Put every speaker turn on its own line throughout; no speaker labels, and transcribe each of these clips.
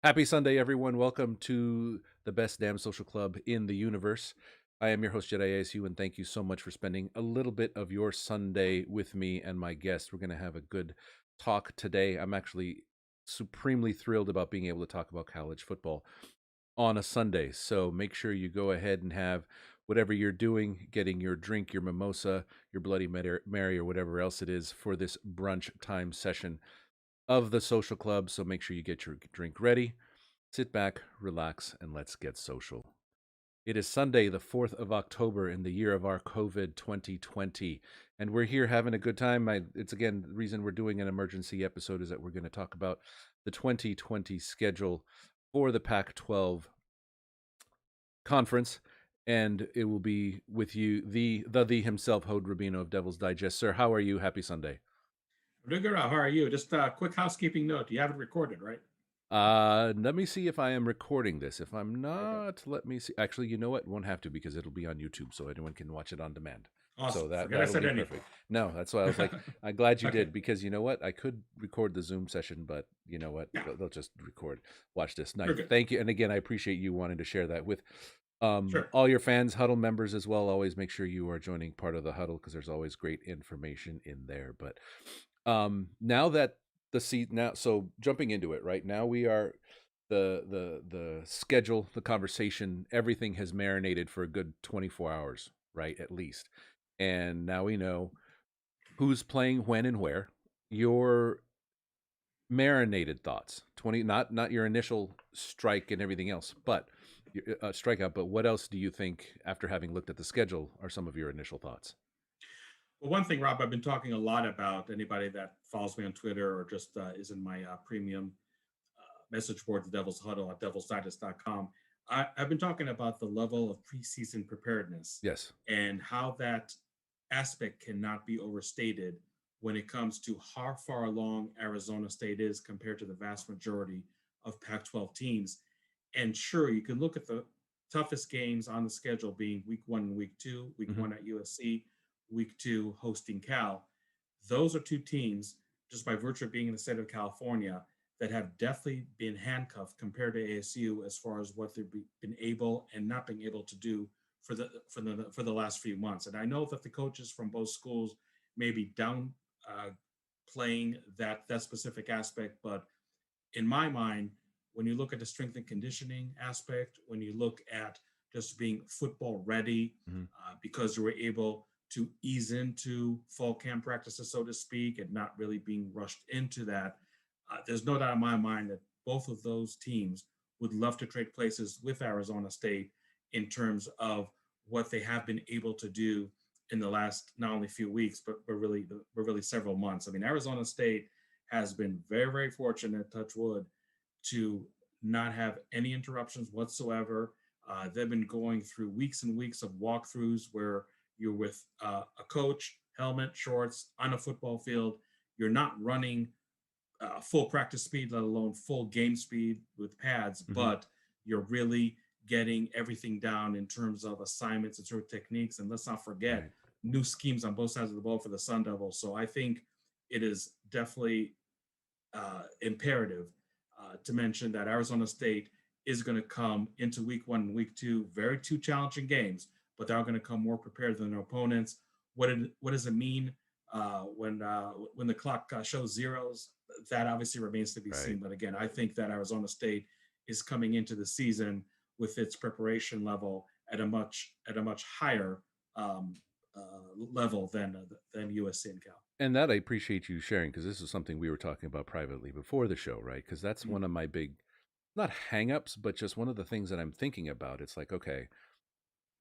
Happy Sunday, everyone. Welcome to the best damn social club in the universe. I am your host, Jedi ASU, and thank you so much for spending a little bit of your Sunday with me and my guest. We're going to have a good talk today. I'm actually supremely thrilled about being able to talk about college football on a Sunday. So make sure you go ahead and have whatever you're doing, getting your drink, your mimosa, your Bloody Mary, or whatever else it is for this brunch time session of the social club. So make sure you get your drink ready. Sit back, relax, and let's get social. It is Sunday, the 4th of October in the year of our COVID 2020, and we're here having a good time. It's again, the reason we're doing an emergency episode is that we're going to talk about the 2020 schedule for the Pac-12 conference, and it will be with you, the himself, Hod Rabino of Devil's Digest. Sir, how are you? Happy Sunday.
I'm doing good. How are you? Just a quick housekeeping note. You have it recorded, right?
Let me see if I am recording this. If I'm
Okay.
not, let me see. Actually, you know what? Won't have to because it'll be on YouTube, so anyone can watch it on demand. So
Awesome.
that
Forget I
that'll
said
be
anything.
perfect. No, that's why I was like, I'm glad you
Okay.
did because you know what? I could record the Zoom session, but you know what?
Yeah,
They'll just record. Watch this.
we're
Nice.
good.
Thank you. And again, I appreciate you wanting to share that with
Sure.
all your fans, Huddle members as well. Always make sure you are joining part of the Huddle because there's always great information in there. But now that the seat now, so jumping into it, right now we are the schedule, the conversation, everything has marinated for a good 24 hours, right? At least. And now we know who's playing when and where. Your marinated thoughts, 20, not your initial strike and everything else, but your strikeout, but what else do you think after having looked at the schedule are some of your initial thoughts?
Well, one thing, Rob, I've been talking a lot about anybody that follows me on Twitter or just is in my premium message board, the Devil's Huddle at devilsdigest.com. I've been talking about the level of preseason preparedness
Yes.
and how that aspect cannot be overstated when it comes to how far along Arizona State is compared to the vast majority of Pac 12 teams. And sure, you can look at the toughest games on the schedule being week one and week two, week
Hmm.
one at USC, week two hosting Cal. Those are two teams, just by virtue of being in the state of California, that have definitely been handcuffed compared to ASU as far as what they've been able and not being able to do for the last few months. And I know that the coaches from both schools may be down playing that specific aspect, but in my mind, when you look at the strength and conditioning aspect, when you look at just being football ready,
Hmm.
because you were able to ease into fall camp practices, so to speak, and not really being rushed into that, there's no doubt in my mind that both of those teams would love to trade places with Arizona State in terms of what they have been able to do in the last not only few weeks, but really several months. I mean, Arizona State has been very, very fortunate, touch wood, to not have any interruptions whatsoever. They've been going through weeks and weeks of walkthroughs where you're with a coach, helmet, shorts on a football field. You're not running full practice speed, let alone full game speed with pads,
Hmm.
but you're really getting everything down in terms of assignments and sort of techniques. And let's not forget
Right.
new schemes on both sides of the ball for the Sun Devils. So I think it is definitely imperative to mention that Arizona State is going to come into week one and week two, very two challenging games, but they're going to come more prepared than their opponents. What does it mean when the clock shows zeros? That obviously remains to be
Right.
seen. But again, I think that Arizona State is coming into the season with its preparation level at a much higher um, level than USC and Cal.
And that I appreciate you sharing because this is something we were talking about privately before the show, right? Because that's
Mhm.
one of my big, not hangups, but just one of the things that I'm thinking about. It's like, okay,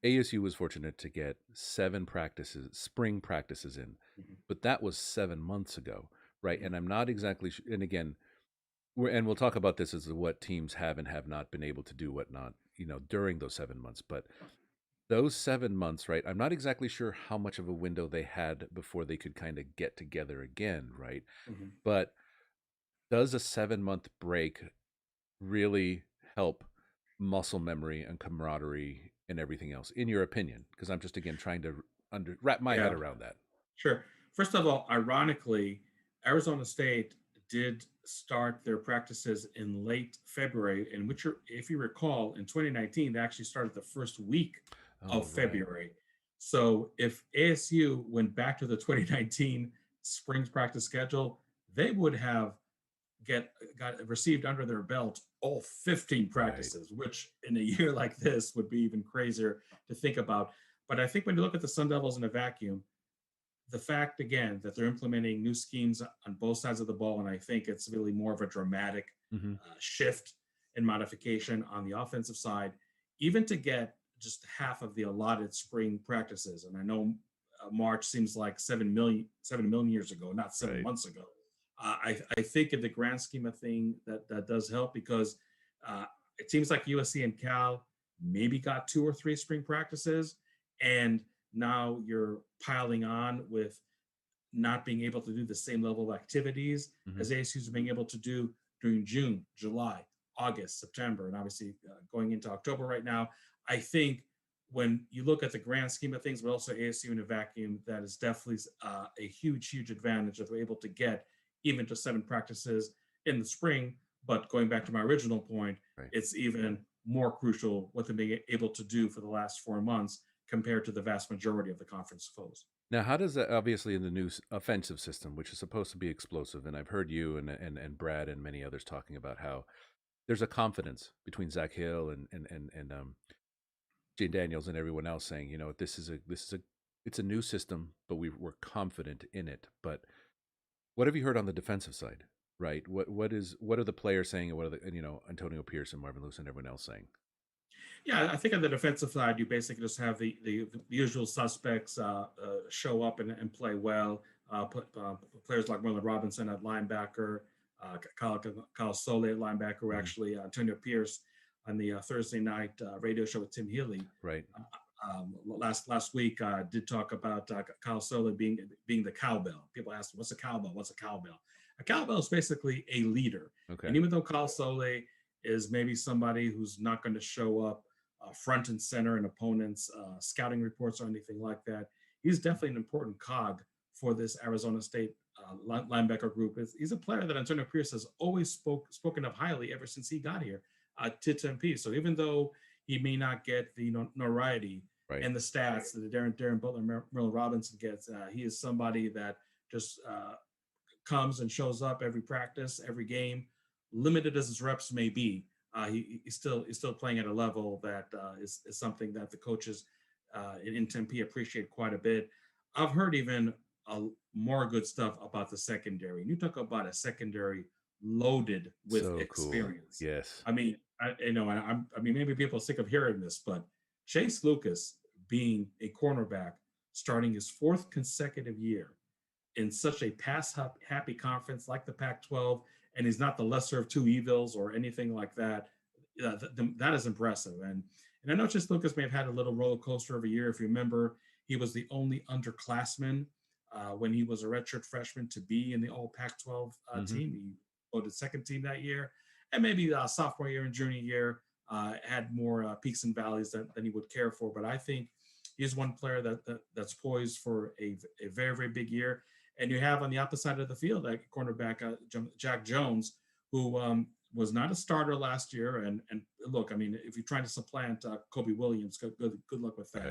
ASU was fortunate to get 7 practices, spring practices in,
Mhm.
but that was 7 months ago, right?
Mhm.
And I'm not exactly, and again, and we'll talk about this as to what teams have and have not been able to do, whatnot, during those 7 months. But those 7 months, right? I'm not exactly sure how much of a window they had before they could kind of get together again, right?
Mhm.
But does a 7 month break really help muscle memory and camaraderie and everything else, in your opinion? Because I'm just again trying to wrap my head
Yeah.
around that.
Sure. First of all, ironically, Arizona State did start their practices in late February, in which, if you recall, in 2019, they actually started the first week of
Oh, right.
February. So if ASU went back to the 2019 spring practice schedule, they would have get got received under their belt all 15
Right.
practices, which in a year like this would be even crazier to think about. But I think when you look at the Sun Devils in a vacuum, the fact again that they're implementing new schemes on both sides of the ball, and I think it's really more of a dramatic
Hmm.
shift and modification on the offensive side, even to get just half of the allotted spring practices. And I know March seems like 7 million years ago, not seven
Right.
months ago. I think in the grand scheme of thing that does help because uh, it seems like USC and Cal maybe got 2 or 3 spring practices, and now you're piling on with not being able to do the same level of activities
Hmm.
as ASU's being able to do during June, July, August, September, and obviously going into October right now. I think when you look at the grand scheme of things, but also ASU in a vacuum, that is definitely a huge, huge advantage that we're able to get even to 7 practices in the spring. But going back to my original point,
Right.
it's even more crucial what they're being able to do for the last 4 months compared to the vast majority of the conference foes.
Now, how does that obviously in the new offensive system, which is supposed to be explosive, and I've heard you and Brad and many others talking about how there's a confidence between Zach Hill and Jane Daniels and everyone else saying, this is a it's a new system, but we're confident in it. But what have you heard on the defensive side? Right. What are the players saying, and what are the and, Antonio Pierce and Marvin Lewis and everyone else saying?
Yeah, I think on the defensive side, you basically just have the usual suspects show up and play well. Put players like Merlin Robinson at linebacker, Kyle Soule at linebacker, who
Hmm.
actually Antonio Pierce on the Thursday night radio show with Tim Healy
Right.
last week did talk about Kyle Soule being the cowbell. People ask, "What's a cowbell? What's a cowbell?" A cowbell is basically a leader,
Okay.
and even though Kyle Soule is maybe somebody who's not going to show up front and center in opponents' scouting reports or anything like that. He's definitely an important cog for this Arizona State linebacker group. He's a player that Antonio Pierce has always spoken of highly ever since he got here to Tempe. So even though he may not get the notoriety
Right.
and the stats that Darren Butler, Merle Robinson gets, he is somebody that just comes and shows up every practice, every game, limited as his reps may be. He's still playing at a level that is something that the coaches in Tempe appreciate quite a bit. I've heard even more good stuff about the secondary. And you talk about a secondary loaded with
So cool.
experience.
Yes.
I mean, I mean, maybe people are sick of hearing this, but Chase Lucas being a cornerback, starting his 4th consecutive year in such a pass happy conference like the Pac-12, and he's not the lesser of two evils or anything like that. That is impressive. And I know just Lucas may have had a little roller coaster of a year. If you remember, he was the only underclassman when he was a redshirt freshman to be in the All Pac-12
Hmm.
team. He voted second team that year, and maybe sophomore year and junior year had more peaks and valleys than he would care for. But I think he's one player that's poised for a very very big year. And you have on the opposite side of the field, like cornerback Jack Jones, who was not a starter last year. And look, I mean, if you're trying to supplant Kobe Williams, good luck with that.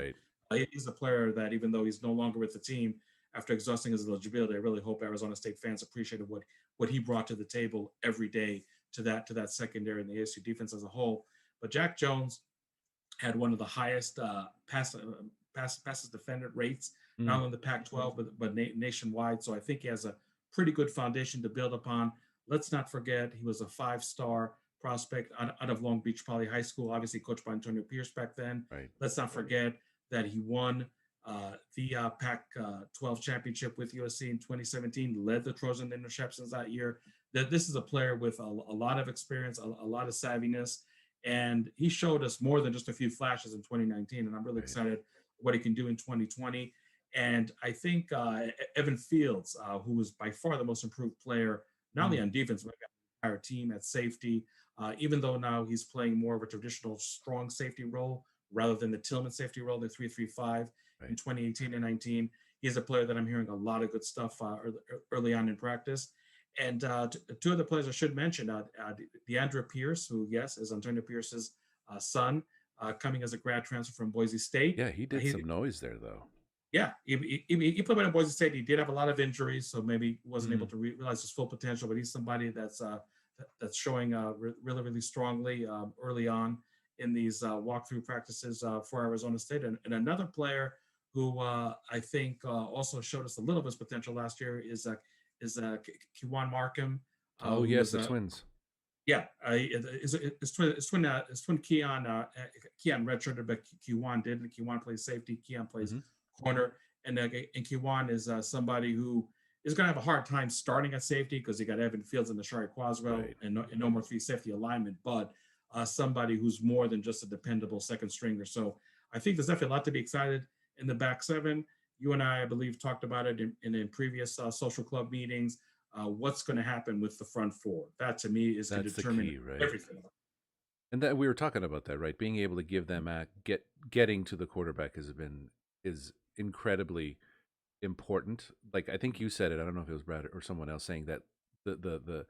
Right.
He's a player that even though he's no longer with the team after exhausting his eligibility, I really hope Arizona State fans appreciated what he brought to the table every day to that secondary and the ASU defense as a whole. But Jack Jones had one of the highest passes defended rates, not
Mm.
only in the Pac-12 but nationwide. So I think he has a pretty good foundation to build upon. Let's not forget he was a 5-star prospect out of Long Beach Poly High School, obviously coached by Antonio Pierce back then.
Right.
Let's not forget that he won the Pac-12 championship with USC in 2017, led the Trojan interceptions that year. That this is a player with a lot of experience, a lot of savviness, and he showed us more than just a few flashes in 2019. And I'm really
Right.
excited what he can do in 2020. And I think Evan Fields, who was by far the most improved player, not only
Mm.
on defense, but the entire team at safety, even though now he's playing more of a traditional strong safety role rather than the Tillman safety role, the 3-3-5 in
Right.
2018 and 19. He's a player that I'm hearing a lot of good stuff early on in practice. And two other players I should mention: DeAndre Pierce, who yes is Antonio Pierce's son, coming as a grad transfer from Boise State.
Yeah, he did
He
some noise there, though.
Yeah, he played at Boise State. He did have a lot of injuries, so maybe wasn't able
Mm.
to realize his full potential. But he's somebody that's showing really really strongly early on in these walkthrough practices for Arizona State. And another player who I think also showed us a little of his potential last year is Kiwan Markham,
Oh,
who
yes,
was
the twins.
yeah, his twin Keon redshirted, but Kiwan didn't. Kiwan plays safety. Keon plays
Hmm.
corner, and Kiwan is somebody who is going to have a hard time starting at safety because you got Evan Fields and Nashari Quaswell
Right.
and no more three safety alignment, but somebody who's more than just a dependable second stringer. So I think there's definitely a lot to be excited in the back seven. You and I believe, talked about it in previous social club meetings. What's going to happen with the front four? That to me is going to
That's the
determine
key, right?
everything.
And that we were talking about that, right? Being able to give them getting to the quarterback is incredibly important. Like I think you said it. I don't know if it was Brad or someone else saying that the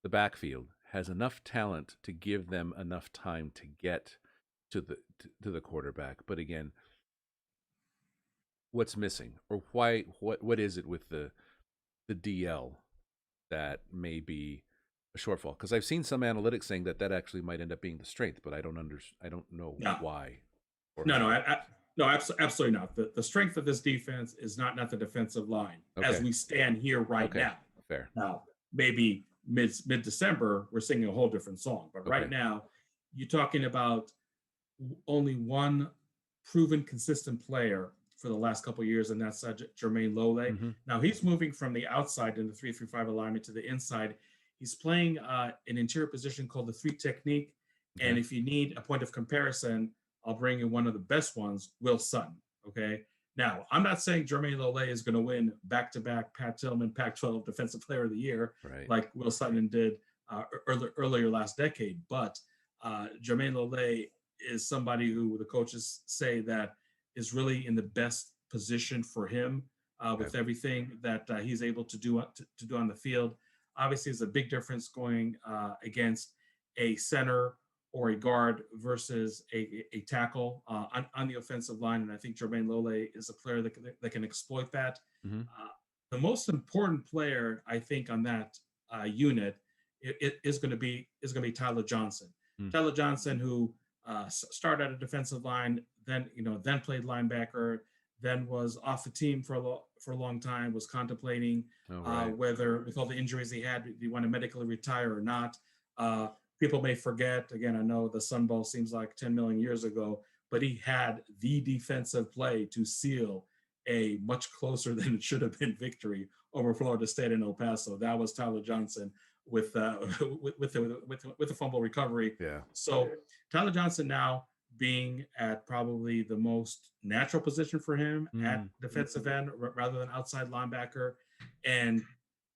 backfield has enough talent to give them enough time to get to the quarterback. But again, what's missing or why what is it with the DL that may be a shortfall? Because I've seen some analytics saying that actually might end up being the strength, but I don't know
Yeah,
why or
no, no,
how.
no, absolutely not. The strength of this defense is not the defensive line as
Okay.
we stand here right
Okay.
now.
Fair.
Now, maybe mid December, we're singing a whole different song. But right
Okay.
now, you're talking about only one proven consistent player for the last couple of years, and that's Jermaine Lole.
Mm-hmm.
Now he's moving from the outside in the 3-3-5 alignment to the inside. He's playing an interior position called the three technique. And
Okay.
if you need a point of comparison, I'll bring in one of the best ones, Will Sutton. Okay. Now, I'm not saying Jermaine Lole is going to win back-to-back Pat Tillman Pac-12 Defensive Player of the Year
Right.
like Will Sutton did earlier last decade, but Jermaine Lole is somebody who the coaches say that is really in the best position for him
Okay.
with everything that he's able to do on the field. Obviously, it's a big difference going against a center or a guard versus a tackle on the offensive line, and I think Jermaine Lole is a player that can exploit that.
Mm-hmm.
The most important player, I think, on that unit is going to be Tyler Johnson.
Mm.
Tyler Johnson, who started at a defensive line, then played linebacker, then was off the team for a long time, was contemplating whether, with all the injuries he had, do you want to medically retire or not. People may forget, again, I know the Sun Bowl seems like 10 million years ago, but he had the defensive play to seal a much closer than it should have been victory over Florida State in El Paso. That was Tyler Johnson with the fumble recovery.
Yeah.
So Tyler Johnson now being at probably the most natural position for him at defensive end rather than outside linebacker, and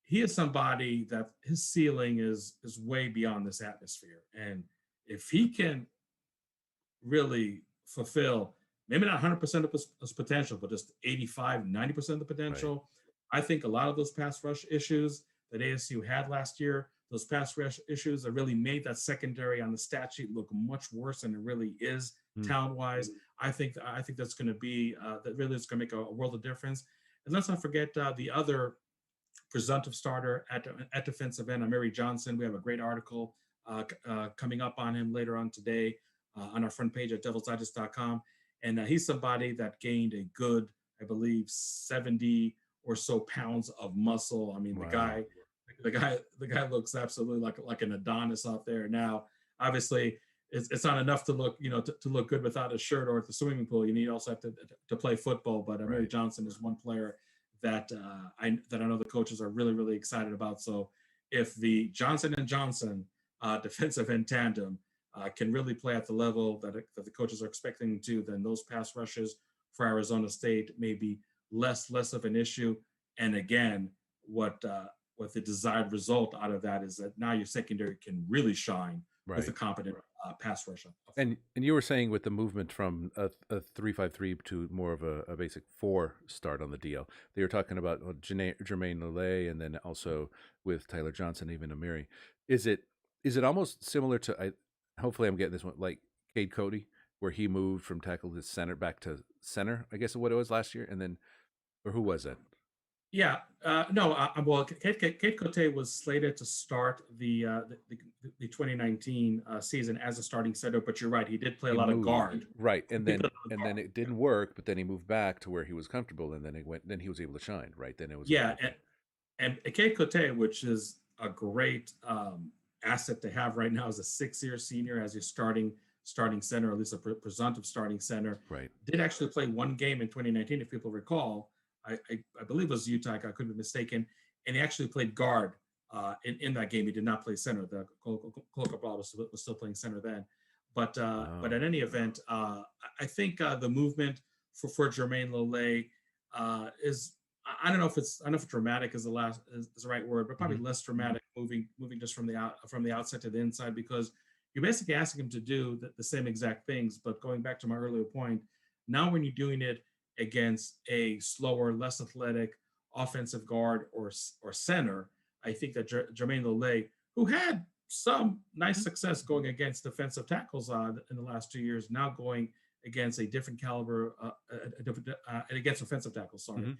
he is somebody that his ceiling is way beyond this atmosphere. And if he can really fulfill maybe not 100% of his potential, but just 85, 90% of the potential, right. I think a lot of those pass rush issues that ASU had last year, those pass rush issues that really made that secondary on the stat sheet look much worse than it really is talent-wise. I think that's going to be that really is going to make a world of difference. And let's not forget the other presumptive starter at defensive end, Amiri Johnson. We have a great article coming up on him later on today on our front page at devilsdigest.com. And he's somebody that gained a good, I believe, 70 or so pounds of muscle. I mean, wow. the guy looks absolutely like an Adonis out there. Now, obviously, it's not enough to look, to look good without a shirt or at the swimming pool. You need also have to play football. But Amiri right. Johnson is one player that I know the coaches are really, really excited about. So if the Johnson and Johnson defensive end tandem can really play at the level that the coaches are expecting to, then those pass rushes for Arizona State may be less of an issue. And again, what what the desired result out of that is that now your secondary can really shine with a
Right.
competent pass rush up front.
And you were saying with the movement from a 3-5-3 to more of a basic 4 start on the DL, they were talking about Jermaine Lele, and then also with Tyler Johnson, even Amiri. Is it almost similar to hopefully I'm getting this one like Cade Cody, where he moved from tackle to center back to center, I guess what it was last year, and then or who was that?
Yeah, no, well, Kate Cote was slated to start the 2019 season as a starting center, but you're right, he did play a
He
lot of
moved,
guard.
right,
He played a lot of
and then
guard.
it didn't work, but then he moved back to where he was comfortable, and then it went. Then he was able to shine, right? Then it was
Yeah,
like, okay,
and Kate Cote, which is a great asset to have right now as a 6-year senior, as your starting center, or at least a presumptive starting center,
right.
did actually play one game in 2019, if people recall. I believe it was Utah. I could be mistaken, and he actually played guard in that game. He did not play center. The Coloca Ball was still playing center then, but
Oh,
at any event, I think the movement for Jermaine Lole is, I don't know if dramatic is the right word, but probably
hmm,
less dramatic, moving just from the outside to the inside, because you're basically asking him to do the same exact things. But going back to my earlier point, now when you're doing it against a slower, less athletic offensive guard or center, I think that Jermaine Lole, who had some nice
hmm,
success going against defensive tackles in the last 2 years, now going against a different caliber, against offensive tackles. Sorry,
hmm.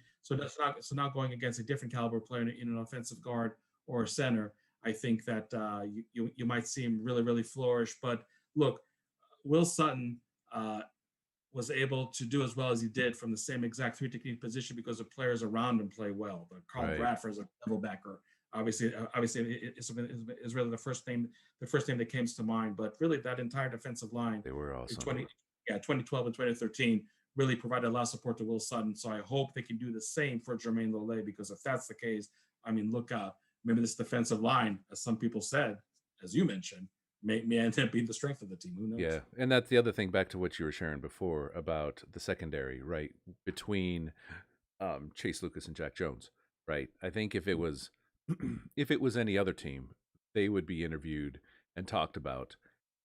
so now going against a different caliber player in an offensive guard or a center. I think that you might see him really flourish. But look, Will Sutton was able to do as well as he did from the same exact three technique position because the players around him play well. But Carl
Right.
Bradford is a level backer. Obviously, it's really the first name that comes to mind. But really, that entire defensive line
They were
in
awesome.
2012 and 2013 really provided a lot of support to Will Sutton. So I hope they can do the same for Jermaine Lole, because if that's the case, I mean, look out. Maybe this defensive line, as some people said, as you mentioned, may end up being the strength of the team. Who
Yeah,
knows?
and that's the other thing. Back to what you were sharing before about the secondary, right? Between Chase Lucas and Jack Jones, right? I think if it was if it was any other team, they would be interviewed and talked about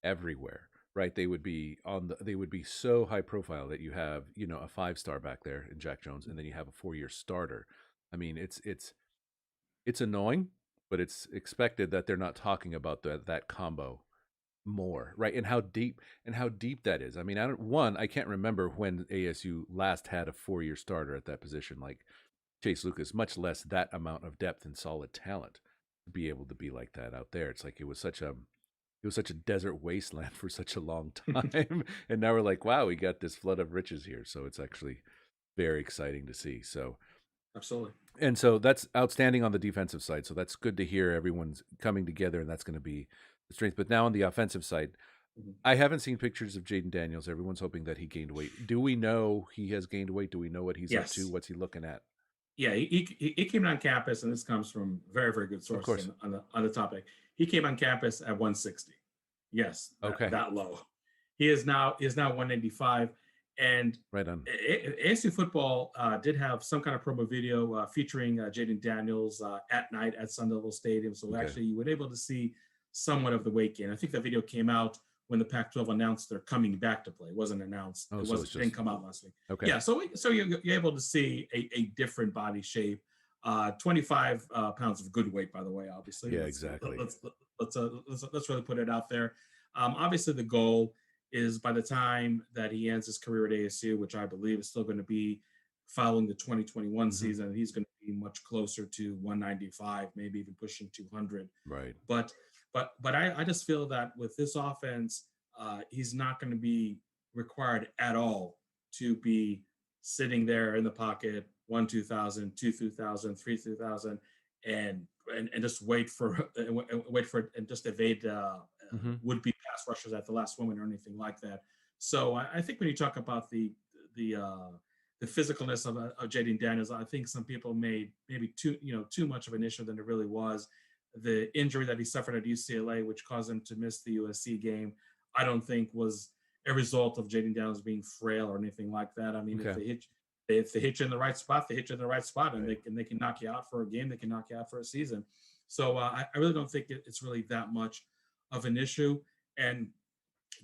everywhere, right? They would be they would be so high profile that you have, a 5-star back there in Jack Jones, and then you have a 4-year starter. I mean, it's annoying, but it's expected that they're not talking about that combo more, right? And how deep that is. I mean, I can't remember when ASU last had a 4-year starter at that position like Chase Lucas, much less that amount of depth and solid talent to be able to be like that out there. It's like it was such a desert wasteland for such a long time. And now we're like, wow, we got this flood of riches here. So it's actually very exciting to see. So
Absolutely.
and so that's outstanding on the defensive side. So that's good to hear everyone's coming together, and that's going to be the strength. But now on the offensive side,
Mhm.
I haven't seen pictures of Jaden Daniels. Everyone's hoping that he gained weight. Do we know he has gained weight? Do we know what he's up to?
Yes.
What's he looking at?
Yeah, he came on campus, and this comes from very good
Of
sources
course.
on the topic. He came on campus at 160. Yes,
Okay.
that low. He is now 195, and
Right on.
ASU football did have some kind of promo video featuring Jaden Daniels at night at Sun Devil Stadium. So
Okay.
actually, you were able to see somewhat of the weight gain. I think that video came out when the Pac-12 announced they're coming back to play. It wasn't announced.
Oh,
It
so it's
wasn't. It didn't
just
come out last week.
okay.
Yeah. So you're able to see a different body shape. 25 pounds of good weight, by the way. Obviously,
Yeah, exactly.
let's really put it out there. Obviously, the goal is by the time that he ends his career at ASU, which I believe is still going to be following the 2021
Hmm.
season, he's going to be much closer to 195, maybe even pushing 200.
Right.
But I just feel that with this offense, he's not going to be required at all to be sitting there in the pocket 1 2000, 2 2000, 3 2000, and just wait for it and just evade
Hmm.
would be pass rushers at the last moment or anything like that. So I think when you talk about the uh, the physicalness of Jaden Daniels, I think some people made maybe too much of an issue than it really was. The injury that he suffered at UCLA, which caused him to miss the USC game, I don't think was a result of Jaden Daniels being frail or anything like that. I mean, if
Okay.
they hit If they hit you in the right spot, they hit you in the right spot, and
Right.
they can knock you out for a game. They can knock you out for a season. So I really don't think it's really that much of an issue. And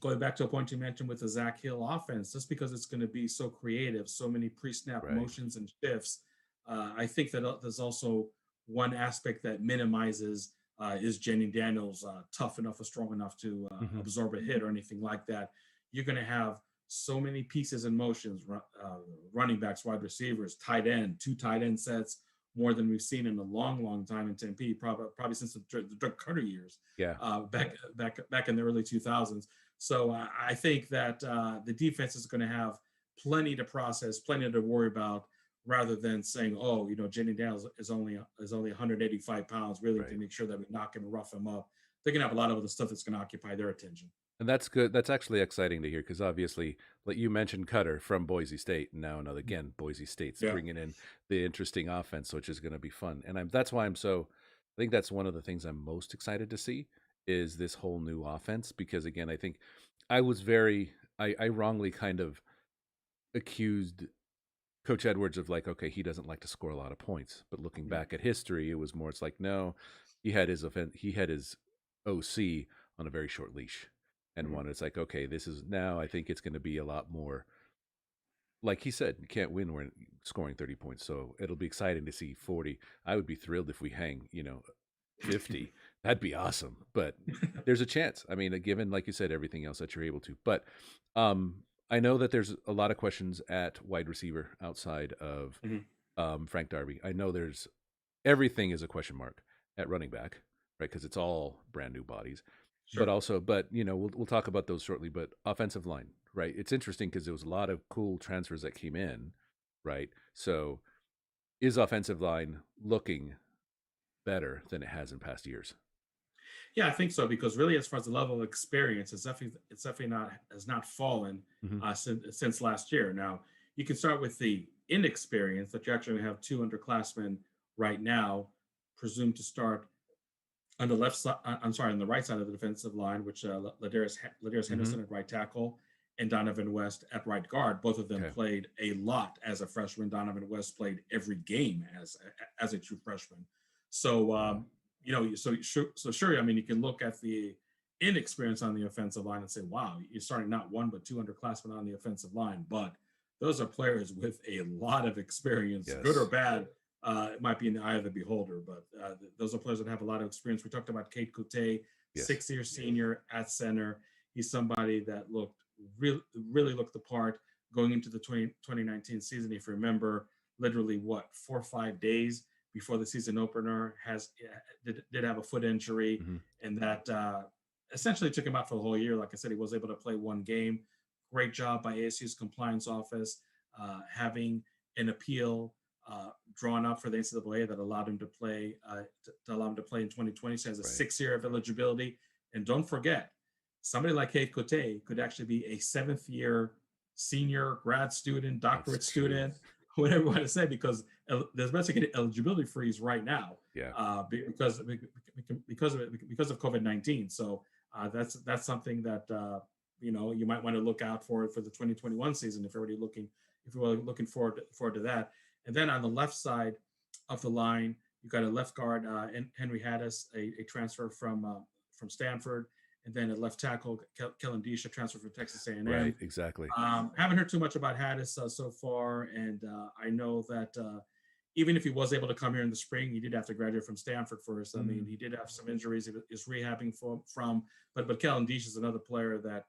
going back to a point you mentioned with the Zach Hill offense, just because it's going to be so creative, so many pre-snap
Right.
motions and shifts, I think that there's also one aspect that minimizes is Jenny Daniels tough enough or strong enough to
Hmm.
absorb a hit or anything like that. You're going to have so many pieces and motions, running backs, wide receivers, tight end, two tight end sets, more than we've seen in a long, long time in Tempe, probably since the Dirk Cutter years,
Yeah.
back in the early 2000s. So I think that the defense is going to have plenty to process, plenty to worry about, rather than saying, "Oh, Jenny Daniels is only 185 pounds," really to
Right.
make sure that we knock him and rough him up. They're going to have a lot of other stuff that's going to occupy their attention.
And that's good. That's actually exciting to hear because obviously, like you mentioned, Cutter from Boise State, and now another again, Boise State's
Yeah.
bringing in the interesting offense, which is going to be fun. And that's why I'm so. I think that's one of the things I'm most excited to see is this whole new offense because again, I think I was very, I wrongly kind of accused Coach Edwards of like, okay, he doesn't like to score a lot of points, but looking
Yeah.
back at history, it was more. It's like no, he had his OC on a very short leash, and
Mhm.
one it's like, okay, this is now. I think it's going to be a lot more. Like he said, you can't win when scoring 30 points, so it'll be exciting to see 40. I would be thrilled if we hang, 50. That'd be awesome. But there's a chance. I mean, given like you said, everything else that you're able to. But um, I know that there's a lot of questions at wide receiver outside of
Mhm.
Frank Darby. I know there's everything is a question mark at running back, right? Because it's all brand new bodies. But
Sure.
also, we'll talk about those shortly. But offensive line, right? It's interesting because there was a lot of cool transfers that came in, right? So is offensive line looking better than it has in past years?
Yeah, I think so because really, as far as the level of experience, it's definitely not has not fallen
Hmm.
since last year. Now, you can start with the inexperience that you actually have two underclassmen right now, presumed to start on the left side. I'm sorry, on the right side of the defensive line, which Ladarius
Hmm.
Henderson at right tackle and Donovan West at right guard. Both of them
Okay.
played a lot as a freshman. Donovan West played every game as a true freshman. So
Wow.
so sure. I mean, you can look at the inexperience on the offensive line and say, "Wow, you're starting not one but two underclassmen on the offensive line." But those are players with a lot of experience, good or
Yes.
bad. It might be in the eye of the beholder, but those are players that have a lot of experience. We talked about Kate Cote,
Yes.
6 year senior at center. He's somebody that looked really looked the part going into the 2019 season. If you remember, literally what 4 or 5 days before the season opener did have a foot injury,
Hmm.
and that essentially took him out for the whole year. Like I said, he was able to play one game. Great job by ASU's compliance office, having an appeal drawn up for the NCAA that allowed him to play to allow him to play in 2020. So he has a
Right.
6 year of eligibility. And don't forget, somebody like Kate Cote could actually be a 7th year senior, grad student,
That's
doctorate
true.
student, whatever you want to say, because there's basically an eligibility freeze right now
Yeah.
because of COVID-19. So that's something that you might want to look out for the 2021 season if you're already looking forward to that. And then on the left side of the line, you got a left guard, Henry Haddis, a transfer from Stanford, and then a left tackle, Kellen Disha, transfer from Texas A&M.
Right. Exactly.
Haven't heard too much about Haddis so far, and I know that even if he was able to come here in the spring, he did have to graduate from Stanford first. I mean,
Mm.
he did have some injuries he is rehabbing from, but Kellen Disha is another player that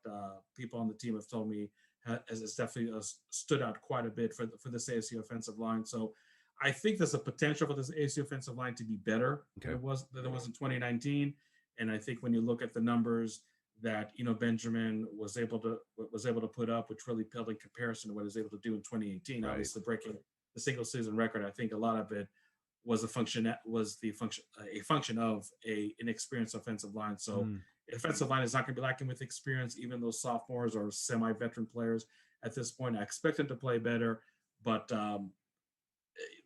people on the team have told me has definitely stood out quite a bit for this ASU offensive line. So I think there's a potential for this ASU offensive line to be better
Okay.
than it was in 2019. And I think when you look at the numbers that Benjamin was able to put up, which really paled in comparison to what he was able to do in 2018.
Right.
Obviously, breaking the single season record. I think a lot of it was a function of a inexperienced offensive line. So
Mm.
the offensive line is not going to be lacking with experience, even those sophomores or semi-veteran players at this point. I expect them to play better, but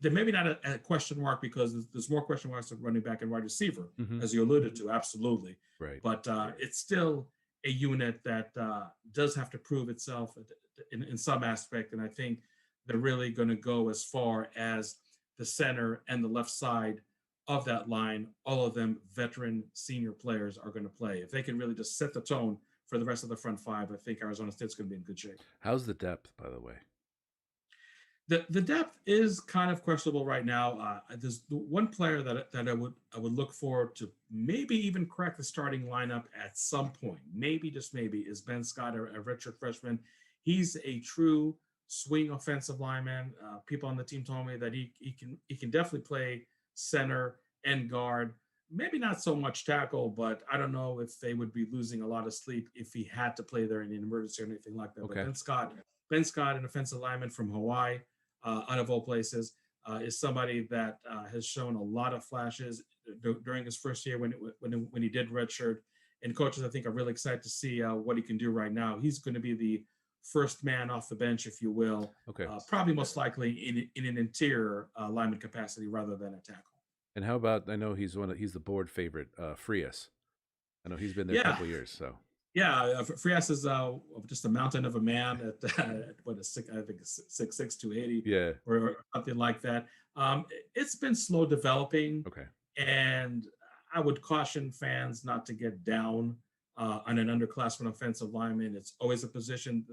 there may be not a question mark because there's more question marks of running back and wide receiver,
Hmm.
as you alluded to, absolutely.
Right.
But it's still a unit that does have to prove itself in some aspect. And I think they're really going to go as far as the center and the left side of that line. All of them veteran senior players are going to play. If they can really just set the tone for the rest of the front five, I think Arizona State's going to be in good shape.
How's the depth, by the way?
The depth is kind of questionable right now. There's one player that I would look for to maybe even crack the starting lineup at some point. Maybe, just maybe, is Ben Scott, a redshirt freshman. He's a true swing offensive lineman. People on the team told me that he can definitely play center and guard. Maybe not so much tackle, but I don't know if they would be losing a lot of sleep if he had to play there in an emergency or anything like that. But
Okay.
Ben Scott, an offensive lineman from Hawaii, out of all places, is somebody that has shown a lot of flashes during his first year when he did redshirt. And coaches, I think, are really excited to see what he can do right now. He's going to be the first man off the bench, if you will,
Okay.
probably most likely in an interior lineman capacity rather than a tackle.
And how about, I know he's the board favorite, Frias. I know he's been there a
Yeah,
couple of years, so
yeah. Frias is just a mountain of a man at what is I think 6'6", 280
yeah.
or something like that. It's been slow developing,
Okay.
and I would caution fans not to get down on an underclassman offensive lineman. It's always a position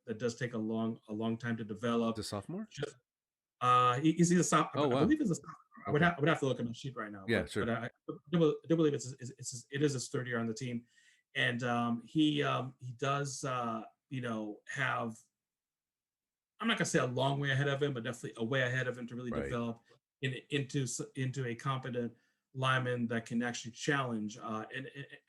that does take a long time to develop.
The sophomore?
He's a sophomore.
Oh
I
wow.
believe he's a sophomore.
Okay.
I would have to look at my sheet right now,
Yeah, sure.
but I do believe it is his third year on the team, and he does have, I'm not gonna say a long way ahead of him, but definitely a way ahead of him to really
Right.
develop into a competent lineman that can actually challenge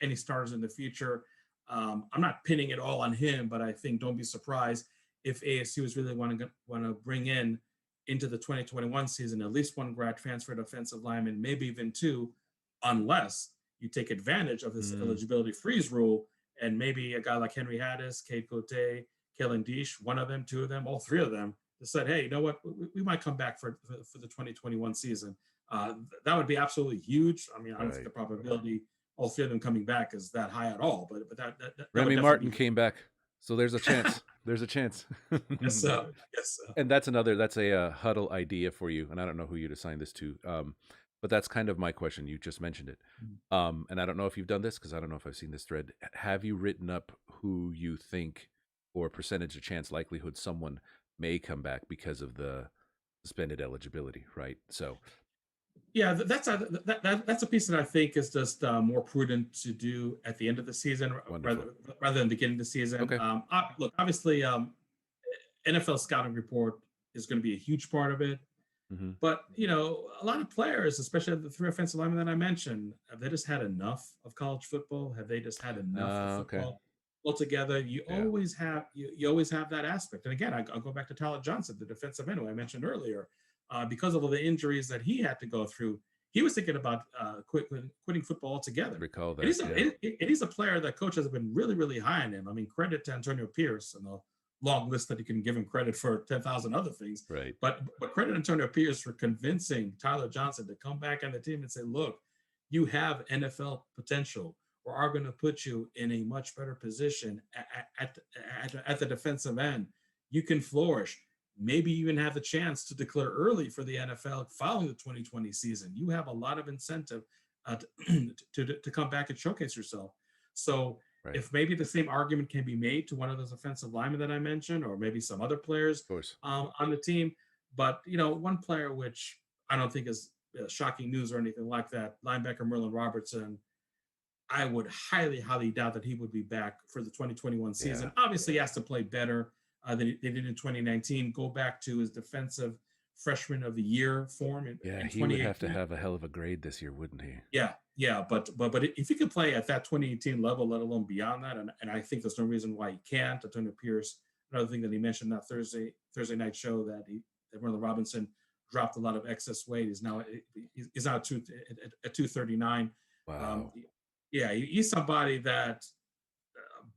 any starters in the future. I'm not pinning it all on him, but I think don't be surprised if ASU is really want to bring in into the 2021 season at least one grad transfer offensive lineman, maybe even two, unless you take advantage of this
Mm,
eligibility freeze rule and maybe a guy like Henry Haddis, Cade Cote, Kalen Deesh, one of them, two of them, all three of them, said, hey, you know what, we might come back for the 2021 season. That would be absolutely huge. I mean, I don't think
right.
the probability all three of them coming back is that high at all, but that would
Remy
definitely
Martin
be
came back, so there's a chance. There's a chance.
yes, so yes,
And that's a huddle idea for you, and I don't know who you'd assign this to, but that's kind of my question. You just mentioned it, and I don't know if you've done this because I don't know if I've seen this thread. Have you written up who you think, or percentage of chance likelihood someone may come back because of the suspended eligibility? Right. So
yeah, that's a piece that I think is just more prudent to do at the end of the season
wonderful.
rather than beginning of the season.
Okay.
Look, obviously, NFL scouting report is going to be a huge part of it.
Mm-hmm.
But a lot of players, especially the three offensive linemen that I mentioned, have they just had enough of college football? Have they just had enough of
Okay.
football altogether? You
Yeah.
always have that aspect. And again, I'll go back to Tyler Johnson, the defensive end who I mentioned earlier, because of all the injuries that he had to go through. He was thinking about quitting football altogether.
Recall that.
And he's a player that coaches have been really, really high on him. I mean, credit to Antonio Pierce and the long list that you can give him credit for 10,000 other things.
Right.
But credit Antonio Pierce for convincing Tyler Johnson to come back on the team and say, look, you have NFL potential. We are going to put you in a much better position at the defensive end. You can flourish. Maybe even have the chance to declare early for the NFL following the 2020 season. You have a lot of incentive to come back and showcase yourself. So
Right.
if maybe the same argument can be made to one of those offensive linemen that I mentioned, or maybe some other players
Of course.
on the team, but one player which I don't think is shocking news or anything like that, linebacker Merlin Robertson, I would highly, highly doubt that he would be back for the 2021 season.
Yeah.
Obviously, he has to play better than they did in 2019. Go back to his defensive freshman of the year form in
He would have to
2018.
have a hell of a grade this year, wouldn't he?
Yeah, but if he could play at that 2018 level, let alone beyond that, and I think there's no reason why he can't. Antonio Pierce, another thing that he mentioned that Thursday night show that Merlin Robinson dropped a lot of excess weight. He's now at 239.
Wow.
He's somebody that,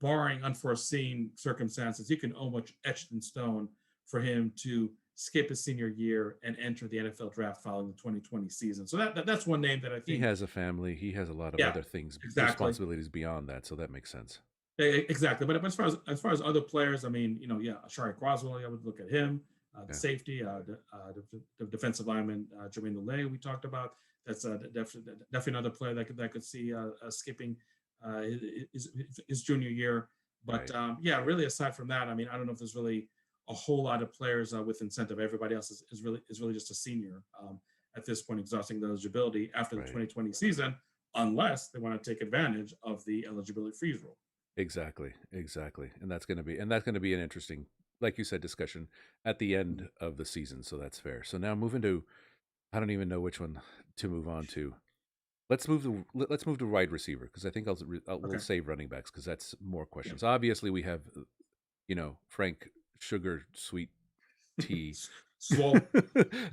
barring unforeseen circumstances, he can almost etched in stone for him to skip his senior year and enter the NFL draft following the 2020 season. So that's one name that I think
He has a family. He has a lot of other things,
exactly.
responsibilities beyond that. So that makes sense.
Exactly. But as far as other players, I mean, Ashari Croswell, I would look at him. the
Yeah.
safety, the defensive lineman, Jermaine Lule, we talked about. That's definitely another player that could see skipping his junior year. But
Right.
yeah, really, aside from that, I mean, I don't know if there's really a whole lot of players with incentive. Everybody else is really just a senior at this point, exhausting the eligibility after the
Right.
2020 season, unless they want to take advantage of the eligibility freeze rule.
Exactly. Exactly. And that's going to be an interesting, like you said, discussion at the
Mm.
end of the season. So that's fair. So now moving to, I don't even know which one to move on to. Let's move to wide receiver because I think we'll
Okay.
save running backs because that's more questions. Obviously, we have Frank Sugar Sweet Tea
Swole.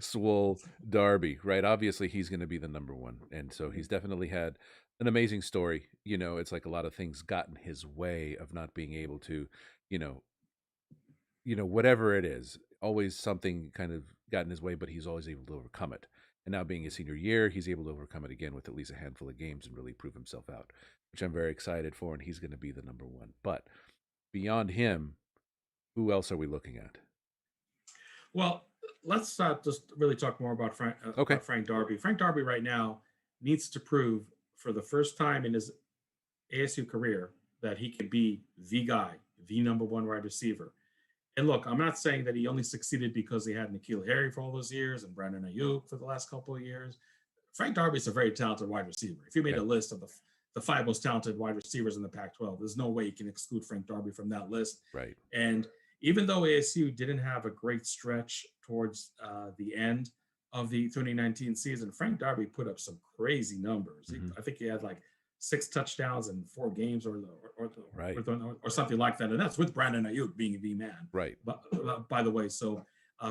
Swole Darby, right? Obviously, he's going to be the number one, and so
Mhm.
he's definitely had an amazing story. It's like a lot of things got in his way of not being able to, you know, whatever it is, always something kind of got in his way, but he's always able to overcome it. And now being his senior year, he's able to overcome it again with at least a handful of games and really prove himself out, which I'm very excited for. And he's going to be the number one. But beyond him, who else are we looking at?
Well, let's just really talk more
Okay.
about Frank Darby. Frank Darby right now needs to prove for the first time in his ASU career that he can be the guy, the number one wide receiver. And look, I'm not saying that he only succeeded because he had N'Keal Harry for all those years and Brandon Ayuk for the last couple of years. Frank Darby is a very talented wide receiver. If you made
Yeah.
a list of the five most talented wide receivers in the Pac-12, there's no way you can exclude Frank Darby from that list.
Right.
And even though ASU didn't have a great stretch towards the end of the 2019 season, Frank Darby put up some crazy numbers.
Hmm.
I think he had like 6 touchdowns in 4 games
Right.
or something like that. And that's with Brandon Ayuk being the man,
Right.
but, by the way. So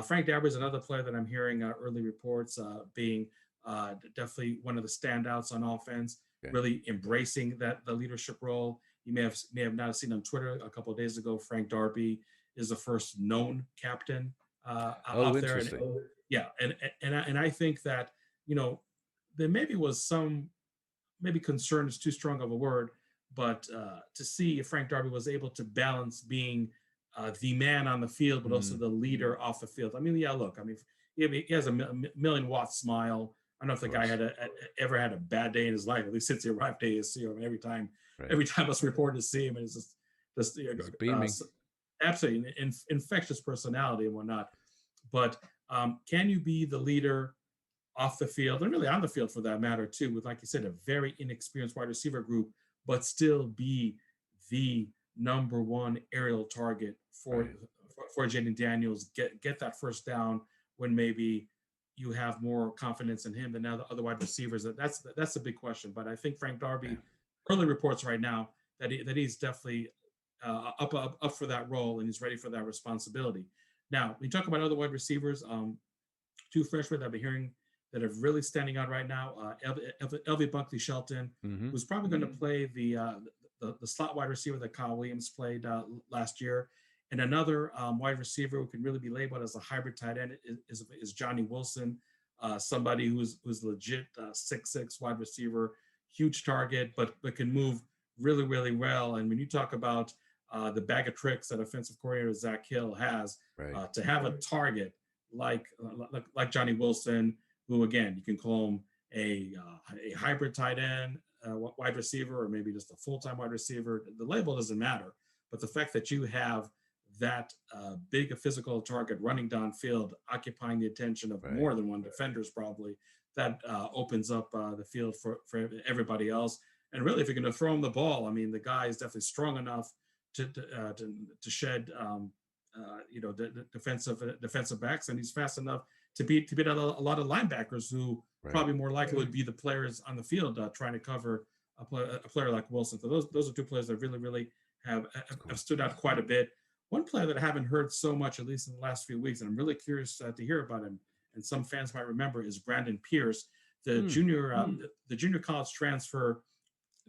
Frank Darby is another player that I'm hearing early reports being definitely one of the standouts on offense,
Okay.
really embracing the leadership role. You may have not seen on Twitter a couple of days ago. Frank Darby is the first known captain
Oh,
out there, and
interesting.
yeah, and I think that you know there maybe was some maybe concern is too strong of a word, but to see if Frank Darby was able to balance being the man on the field, but also
Mm,
the leader off the field. I mean, yeah, look, I mean, he has a million watt smile. I don't know if
of
the guy
course.
ever had a bad day in his life. At least since he arrived at ASU, I mean,
Right.
every time us reporters see him, and it's just
He's beaming.
absolutely infectious personality and whatnot. But can you be the leader off the field and really on the field for that matter too, with like you said, a very inexperienced wide receiver group, but still be the number one aerial target for
Right.
Jaden Daniels, get that first down when maybe you have more confidence in him than other wide receivers. That's a big question. But I think Frank
Yeah.
Darby, early reports right now that he's definitely up for that role and he's ready for that responsibility. Now we talk about other wide receivers. Two freshmen that I've been hearing that are really standing out right now. Elvie Buckley Shelton,
Hmm.
who's probably going to play the slot wide receiver that Kyle Williams played last year. And another wide receiver who can really be labeled as a hybrid tight end is Johnny Wilson, somebody who's legit 6'6" wide receiver, huge target, but can move really, really well. And when you talk about the bag of tricks that offensive coordinator Zach Hill has,
Right.
to have a target like Johnny Wilson, who again you can call him a hybrid tight end, wide receiver, or maybe just a full time wide receiver. The label doesn't matter, but the fact that you have that big a physical target running downfield, occupying the attention of
Right.
more than one defenders, probably that opens up the field for everybody else. And really, if you're going to throw him the ball, I mean, the guy is definitely strong enough to shed defensive backs, and he's fast enough to beat a lot of linebackers who
Right.
probably more likely would be the players on the field trying to cover a player like Wilson. So those are two players that really have,
That's
have
cool.
have stood out quite a bit. One player that I haven't heard so much, at least in the last few weeks, and I'm really curious to hear about him, and some fans might remember, is Brandon Pierce, the
Hmm.
junior the junior college transfer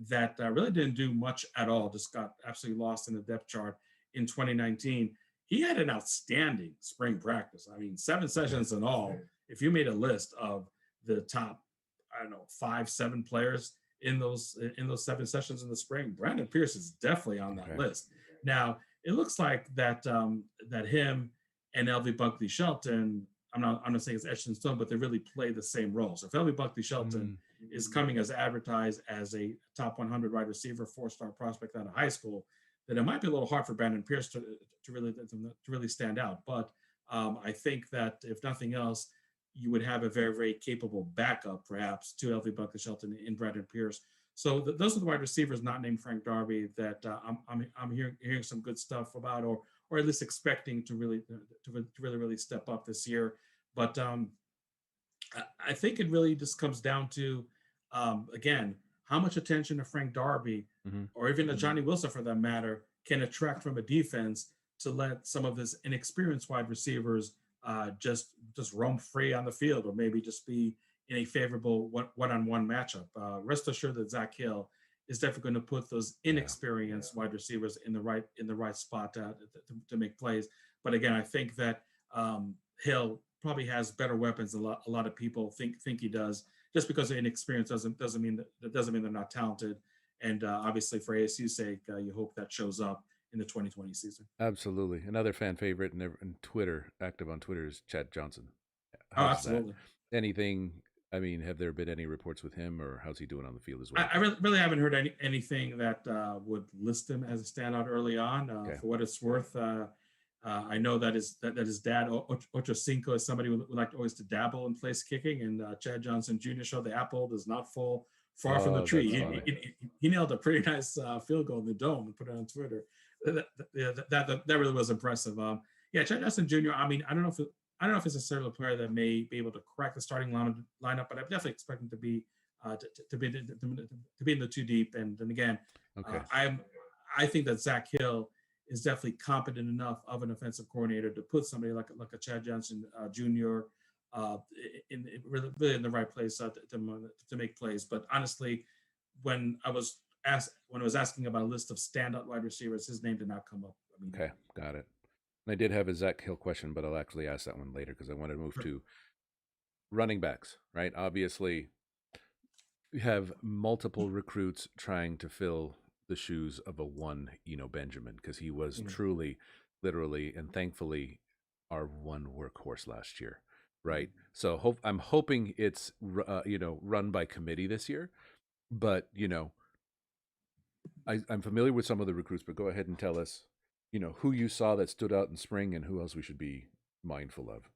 that really didn't do much at all, just got absolutely lost in the depth chart in 2019. He had an outstanding spring practice. I mean, 7 sessions in all. If you made a list of the top, I don't know, 5, 7 players in those 7 sessions in the spring, Brandon Pierce is definitely on that
Okay.
list. Now, it looks like that him and LV Buckley Shelton, I'm not saying it's etched in stone, but they really play the same role. So if LV Buckley Shelton
Mm,
is coming as advertised as a top 100 wide receiver, 4-star prospect out of high school, then it might be a little hard for Brandon Pierce to really stand out. But I think that if nothing else, you would have a very, very capable backup, perhaps, to LV Buckley Shelton in Brandon Pierce. So those are the wide receivers not named Frank Darby that I'm hearing some good stuff about, or at least expecting to really step up this year. But I think it really just comes down to, again, how much attention to Frank Darby,
hmm
or even to Johnny Wilson for that matter, can attract from a defense to let some of his inexperienced wide receivers just roam free on the field, or maybe just be in a favorable one-on-one matchup. Rest assured that Zach Hill is definitely going to put those
Yeah,
inexperienced wide receivers in the right spot to make plays. But again, I think that Hill probably has better weapons than a lot of people think he does. Just because of inexperience doesn't mean they're not talented. And obviously, for ASU's sake, you hope that shows up in the 2020 season.
absolutely. Another fan favorite and Twitter, active on Twitter, is Chad Johnson.
Oh,
How's that?
absolutely.
Anything? I mean, have there been any reports with him, or how's he doing on the field as well?
I really haven't heard anything that would list him as a standout early on.
Okay.
For what it's worth, I know that his dad Ocho Cinco is somebody who would like always to dabble in place kicking, and Chad Johnson Jr. showed the apple does not fall far from the
Oh,
tree.
that's funny.
He nailed a pretty nice field goal in the dome and put it on Twitter. That really was impressive. Yeah, Chad Johnson Jr. I mean, I don't know if it's a serial player that may be able to crack the starting lineup, but I definitely expect him to be to be in the two deep. And then again,
Okay.
I think that Zach Hill is definitely competent enough of an offensive coordinator to put somebody like a Chad Johnson Jr. Really in the right place to make plays. But honestly, when I was asking about a list of standout wide receivers, his name did not come up
Okay.
immediately.
Got it. And I did have a Zach Hill question, but I'll actually ask that one later because I want to move to running backs. Right. Obviously, we have multiple recruits trying to fill the shoes of a one Benjamin, because he was
Mhm.
truly, literally, and thankfully our one workhorse last year. Right. So I'm hoping it's run by committee this year, but I'm familiar with some of the recruits, but go ahead and tell us, who you saw that stood out in spring and who else we should be mindful of.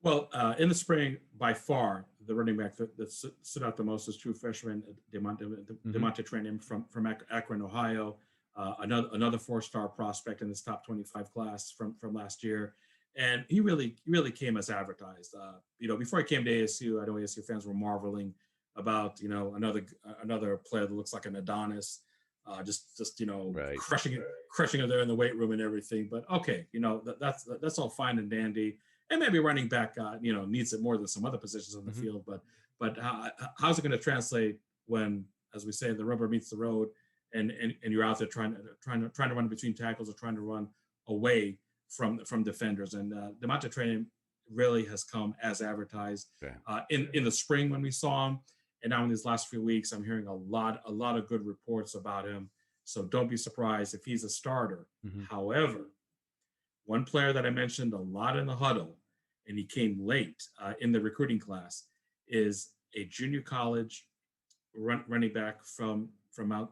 Well, in the spring, by far, the running back that stood out the most is true freshman
hmm
Demonte Training from Akron, Ohio. Another 4-star prospect in this top 25 class from last year, and he really came as advertised. Before he came to ASU, I know ASU fans were marveling about another player that looks like an Adonis, just
Right.
crushing it there in the weight room and everything. But okay, that's all fine and dandy, and maybe running back, needs it more than some other positions on the
hmm
field. But how's it going to translate when, as we say, the rubber meets the road, and you're out there trying to run between tackles, or trying to run away from defenders? And Demonte Training really has come as advertised
Okay.
in the spring when we saw him, and now in these last few weeks, I'm hearing a lot of good reports about him. So don't be surprised if he's a starter.
hmm
However, one player that I mentioned a lot in the huddle, and he came late in the recruiting class, is a junior college running back from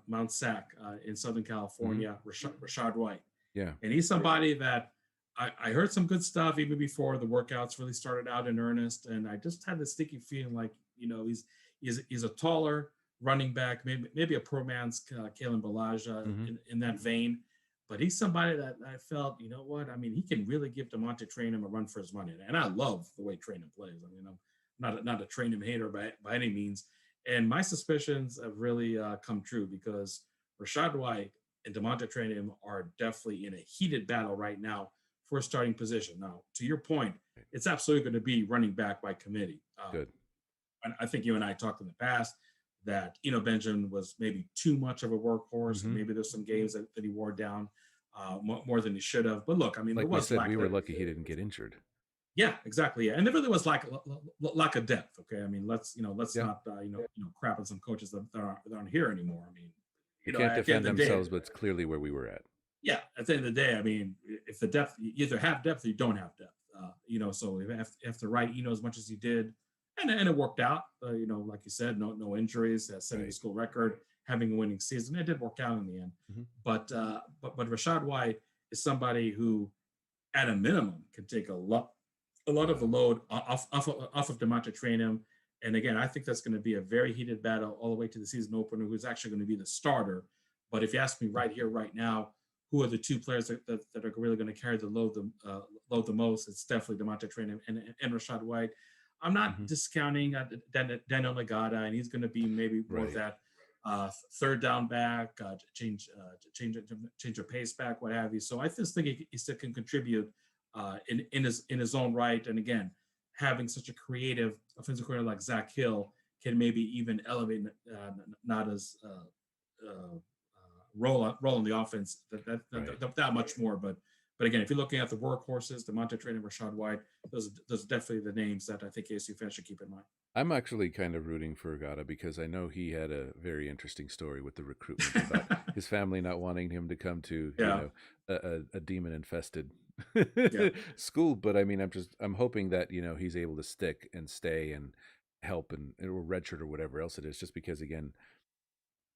Mount Sac in Southern
hmm
California, Rashad White.
Yeah.
And he's somebody that I heard some good stuff even before the workouts really started out in earnest. And I just had this sticky feeling like, he's a taller running back, maybe a poor man's Kalen Balaja
hmm
in that vein. But he's somebody that I felt, you know what? I mean, he can really give Demonte Trainum a run for his money. And I love the way Trainum plays. I mean, I'm not a Trainum hater by any means. And my suspicions have really come true, because Rashad White and Demonte Trainum are definitely in a heated battle right now for a starting position. Now, to your point, it's absolutely going to be running back by committee.
Good.
I think you and I talked in the past that Benjamin was maybe too much of a workhorse, and
hmm
maybe there's some games that he wore down more than he should have. But look, I mean, there
Like we
was
said,
lack
we
of
were lucky he didn't get injured.
yeah, exactly, yeah, and there really was lack of depth. Okay, I mean, let's
Yeah.
not crap on some coaches that aren't here anymore. I mean,
They can't
at the
defend
end of the day,
themselves, but it's clearly where we were at.
Yeah, at the end of the day, I mean, if the depth, you either have depth or you don't have depth. So if after right, as much as he did, and it worked out. Like you said, no injuries, setting the
Right.
school record, having a winning season. It did work out in the end.
Hmm.
But Rashad White is somebody who, at a minimum, can take a lot of
Yeah.
the load off of DeMonte Trainum. And again, I think that's going to be a very heated battle all the way to the season opener, who's actually going to be the starter. But if you ask me right here, right now, who are the two players that are really going to carry the load the most? It's definitely DeMonte Trainum and Rashad White. I'm not
Hmm.
discounting Daniel Nagata, and he's going to be maybe more of
Right.
that third down back, change your pace back, what have you. So I just think he still can contribute in his own right. And again, having such a creative offensive coordinator like Zach Hill can maybe even elevate not as role in the offense
Right.
that much more. But again, if you're looking at the workhorses, DeMonte Trainor, Rashad White, those are definitely the names that I think ASU fans should keep in mind.
I'm actually kind of rooting for Agata because I know he had a very interesting story with the recruitment about his family not wanting him to come to,
Yeah,
a demon infested
yeah,
school. But I mean, I'm hoping that, he's able to stick and stay and help or redshirt or whatever else it is, just because again,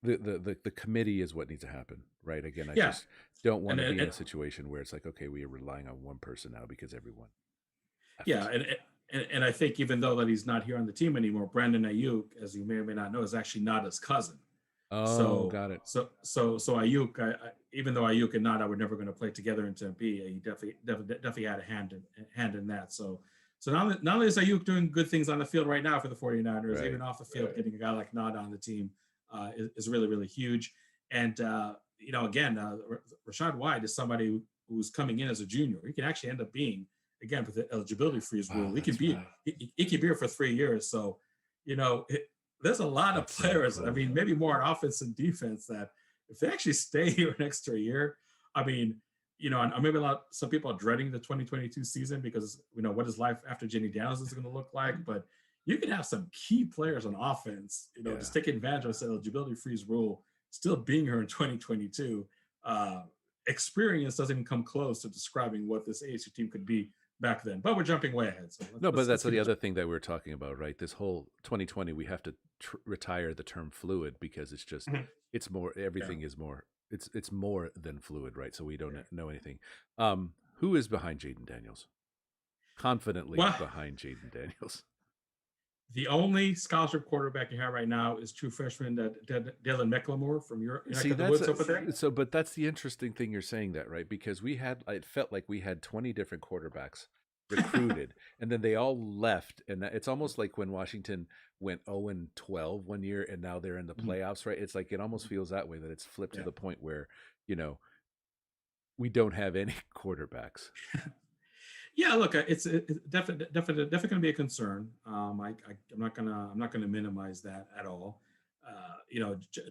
the committee is what needs to happen, right? Again, I
yeah.
just don't want
And,
to be in
and
a situation where it's like, okay, we are relying on one person now because everyone
yeah,
left.
and I think even though that he's not here on the team anymore, Brandon Ayuk, as you may or may not know, is actually not his cousin.
Oh,
So
got it.
Ayuk, even though Ayuk and Nada were never going to play together in Tempe, he definitely had a hand in that. So not only is Ayuk doing good things on the field right now for the 49ers,
Right.
even off the field, getting a guy like Nada on the team is really, really huge. And again, Rashad White is somebody who's coming in as a junior. He can actually end up being, again, with the eligibility freeze
Wow,
rule, he could
that's
be
right.
he could be here for 3 years. So you know, there's a lot of
That's so
players. I
cool.
mean, maybe more on offense and defense that if they actually stay here an extra year, I mean, and maybe some people are dreading the 2022 season because what his life after Jenny Downs is going to look like. But you can have some key players on offense,
Yeah.
just take advantage of this eligibility freeze rule, still being here in 2022. Experience doesn't even come close to describing what this ASU team could be back then. But we're jumping way ahead, so
No, but
let's
that's
keep
the
it.
other thing that we're talking about, right? This whole 2020, we have to retire the term fluid because
Mhm.
it's more,
Yeah,
everything is more, it's more than fluid, right? So we don't
yeah.
know anything. Who is behind Jaden Daniels? Confidently
Well,
behind Jaden Daniels.
the only scholarship quarterback you have right now is true freshman Dylan McLemore from your neck
See,
of the woods over
but that's the interesting thing you're saying that, right? Because it felt like we had 20 different quarterbacks
there.
recruited, and then they all left. And it's almost like when Washington went 0-12 one year, and now they're in the
Mhm.
playoffs, right? It's like it almost feels that way, that it's flipped to
Yeah.
the point where, you know, we don't have any quarterbacks.
Yeah, look, it's definitely going to be a concern. I'm not gonna minimize that at all.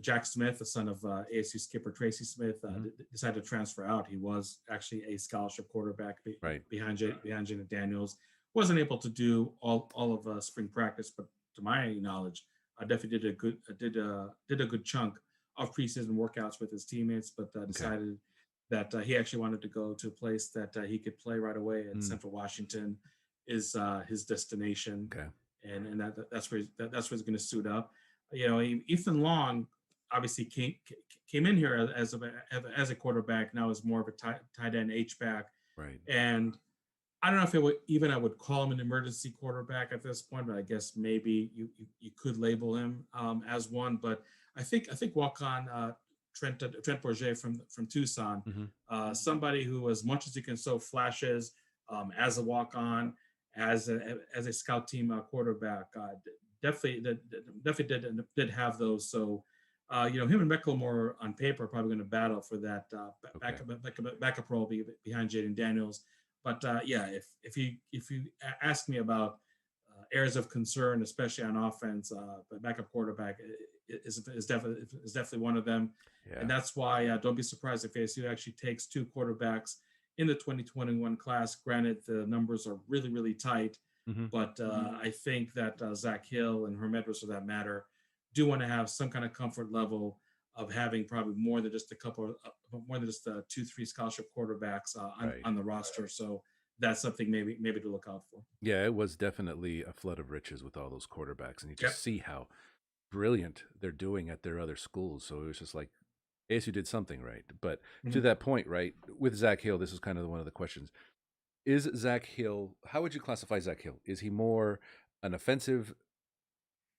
Jack Smith, the son of ASU skipper Tracy Smith,
Hmm.
decided to transfer out. He was actually a scholarship quarterback
Right.
behind Jaden Daniels. Wasn't able to do all of spring practice, but to my knowledge, definitely did a good chunk of preseason workouts with his teammates, but
Okay.
decided that he actually wanted to go to a place that he could play right away. And
Mm,
Central Washington is his destination,
okay.
and that's where he's going to suit up. Ethan Long obviously came in here as a quarterback. Now is more of a tight end H back,
Right.
and I don't know if I would call him an emergency quarterback at this point, but I guess maybe you could label him as one. But I think walk on Trent Bourget from Tucson,
Hmm.
somebody who, as much as he can show flashes as a walk on, as a scout team quarterback, definitely did have those. So. Him and Mecklemore on paper are probably going to battle for that
Okay.
backup role behind Jaden Daniels. But yeah, if you ask me about areas of concern, especially on offense, but backup quarterback is definitely one of them,
Yeah.
and that's why don't be surprised if ASU actually takes two quarterbacks in the 2021 class. Granted, the numbers are really, really tight,
Hmm.
but I think that Zach Hill and Herm Edwards, for that matter, do want to have some kind of comfort level of having probably more than just a couple of more than just 2, 3 scholarship quarterbacks
Right.
on the roster. So that's something maybe to look out for.
Yeah, it was definitely a flood of riches with all those quarterbacks, and you just
Yep.
see how brilliant they're doing at their other schools. So it was just like ASU did something right. But to
Mhm.
that point, right, with Zach Hill, this is kind of one of the questions. Is Zach Hill, how would you classify Zach Hill? Is he an offensive,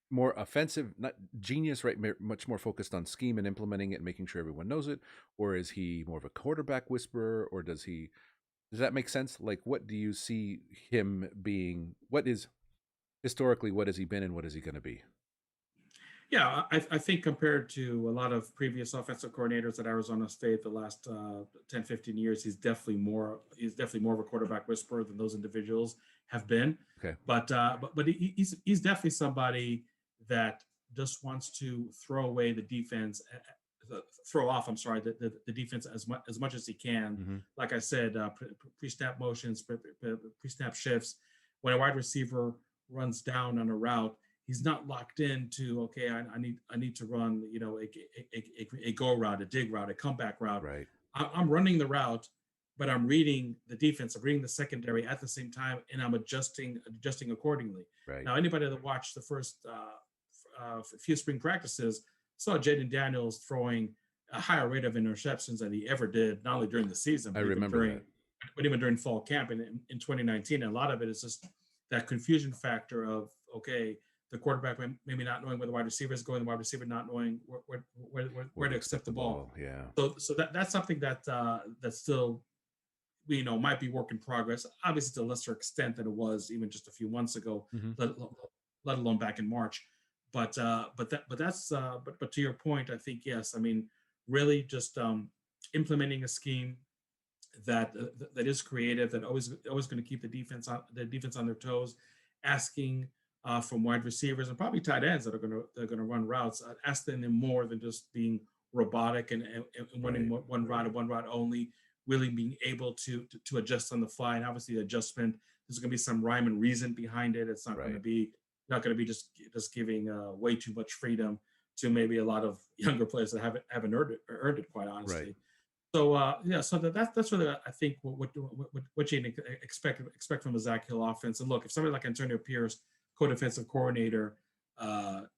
more offensive, not genius, right? Much more focused on scheme and implementing it and making sure everyone knows it? Or is he more of a quarterback whisperer? Or does that make sense? Like, what do you see him being? Historically, what has he been and what is he going to be?
Yeah, I think compared to a lot of previous offensive coordinators at Arizona State the last 10, 15 years, he's definitely more of a quarterback whisperer than those individuals have been.
Okay.
But he's definitely somebody that just wants to throw away the defense, throw off. I'm sorry, the defense as much as he can.
Mm-hmm.
Like I said, pre-snap motions, pre-snap shifts. When a wide receiver runs down on a route, he's not locked into, okay, I need to run, a go route, a dig route, a comeback route.
Right.
I'm running the route, but I'm reading the defense, I'm reading the secondary at the same time, and I'm adjusting accordingly.
Right.
Now, anybody that watched the first few spring practices saw Jaden Daniels throwing a higher rate of interceptions than he ever did, not only during the season,
I
but even
remember
during
that.
but even during fall camp in 2019. And a lot of it is just that confusion factor of, okay, the quarterback maybe not knowing where the wide receiver is going, the wide receiver not knowing where to accept the ball.
Yeah.
So that's something that still, might be work in progress. Obviously, to a lesser extent than it was even just a few months ago,
Mm-hmm.
let alone back in March. But to your point, I think yes. I mean, really just implementing a scheme that is creative, that always going to keep the defense on their toes, asking from wide receivers and probably tight ends that are going to run routes, asking them more than just being robotic and running
Right.
one route only, really being able to adjust on the fly. And obviously, the adjustment, there's going to be some rhyme and reason behind it. It's
Right.
not going to be just giving way too much freedom to maybe a lot of younger players that haven't earned it, quite
Right.
honestly. So yeah, so that's really, I think, what you expect from a Zach Hill offense. And look, if somebody like Antonio Pierce, co-defensive coordinator,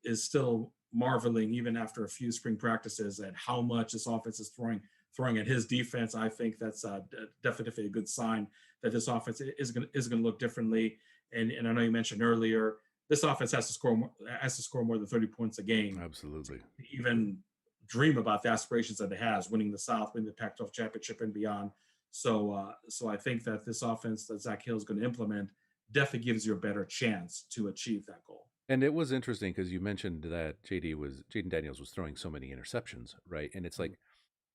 is still marveling even after a few spring practices at how much this offense is throwing at his defense, I think that's definitely a good sign that this offense is going to look differently. And I know you mentioned earlier, this offense has to score more than 30 points a game to
Absolutely.
even dream about the aspirations that it has, winning the South, winning the Pac-12 championship, and beyond. So I think that this offense that Zach Hill is going to implement definitely gives you a better chance to achieve that goal.
And it was interesting because you mentioned that Jaden Daniels was throwing so many interceptions, right? And it's
Mhm.
like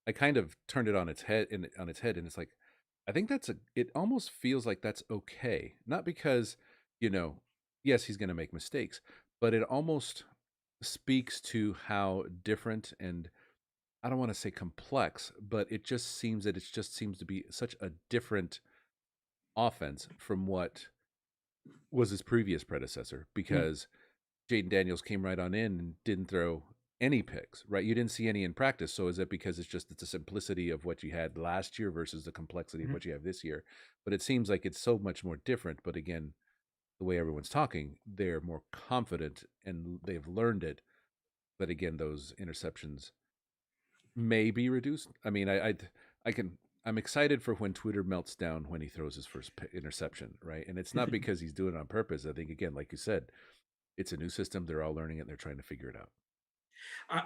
I kind of turned it on its head and it's like I think it almost feels like that's okay. Not because, you know, yes, he's going to make mistakes, but it almost speaks to how different and I don't want to say complex, but it just seems to be such a different offense from what was his previous predecessor
Mm.
because Jaden Daniels came right on in and didn't throw any picks, right? You didn't see any in practice. So is it because it's the simplicity of what you had last year versus the complexity of
Mhm.
what you have this year? But it seems like it's so much more different. But again, the way everyone's talking, they're more confident and they've learned it. But again, those interceptions may be reduced. I mean, I can. I'm excited for when Twitter melts down when he throws his first interception, right? And it's not because he's doing it on purpose. I think again, like you said, it's a new system. They're all learning it and they're trying to figure it out.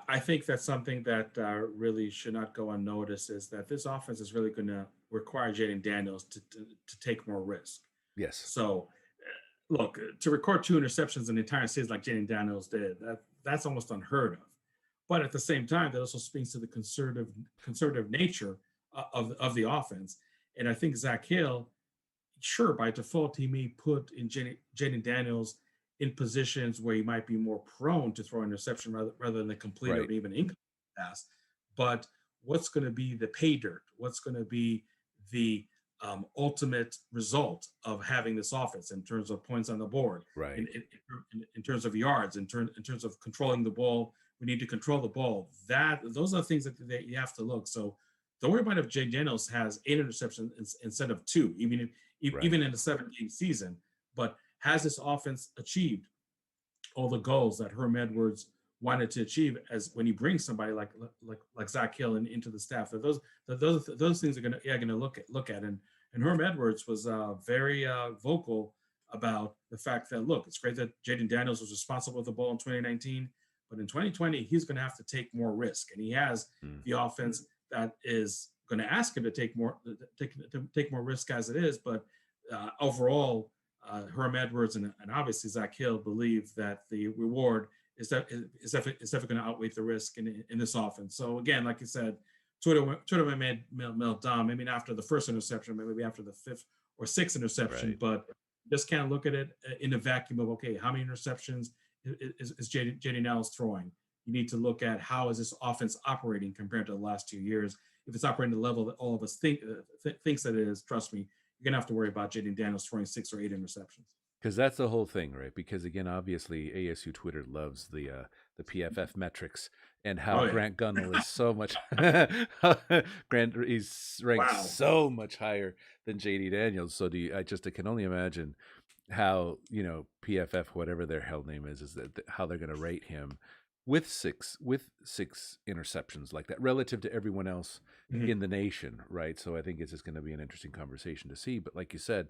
I think that's something that really should not go unnoticed, is that this offense is really going to require Jaden Daniels to take more risk.
Yes.
So, look, to record 2 interceptions in the entire season like Jaden Daniels did, that's almost unheard of. But at the same time, that also speaks to the conservative nature of the offense. And I think Zach Hill, sure, by default, he may put in Jaden Daniels in positions where he might be more prone to throw interception rather than a complete or
Right.
even incomplete pass. But what's going to be the pay dirt? What's going to be the ultimate result of having this offense in terms of points on the board,
Right.
in terms of yards, in terms of controlling the ball We need to control the ball. Those are the things that you have to look. So don't worry about if Jay Daniels has 8 interceptions instead of 2,
Right.
even in a 7-game season. But has this offense achieved all the goals that Herm Edwards wanted to achieve as when he brings somebody like Zach Hill into the staff? So those things are gonna look at. And Herm Edwards was very vocal about the fact that, look, it's great that Jaden Daniels was responsible with the ball in 2019, but in 2020 he's going to have to take more risk, and he has
Mm.
the offense that is going to ask him to take more risk as it is. But overall, Herm Edwards and obviously Zach Hill believe that the reward is definitely going to outweigh the risk in this offense. So again, like you said, Twitter may melt down, maybe not after the first interception, maybe after the 5th or 6th interception,
Right.
but just can't look at it in a vacuum of, okay, how many interceptions is JD Nels throwing? You need to look at how is this offense operating compared to the last 2 years. If it's operating at the level that all of us thinks that it is, trust me, you're gonna have to worry about Jaden Daniels throwing 6 or 8 interceptions.
Because that's the whole thing, right? Because again, obviously, ASU Twitter loves the PFF metrics and how
Oh yeah,
Grant Gunnell is so much Grant he's ranked
wow.
so much higher than JD Daniels. So I can only imagine how PFF, whatever their hell name is that how they're going to rate him with six interceptions like that relative to everyone else
Mm-hmm.
in the nation, right? So I think it's just going to be an interesting conversation to see. But like you said,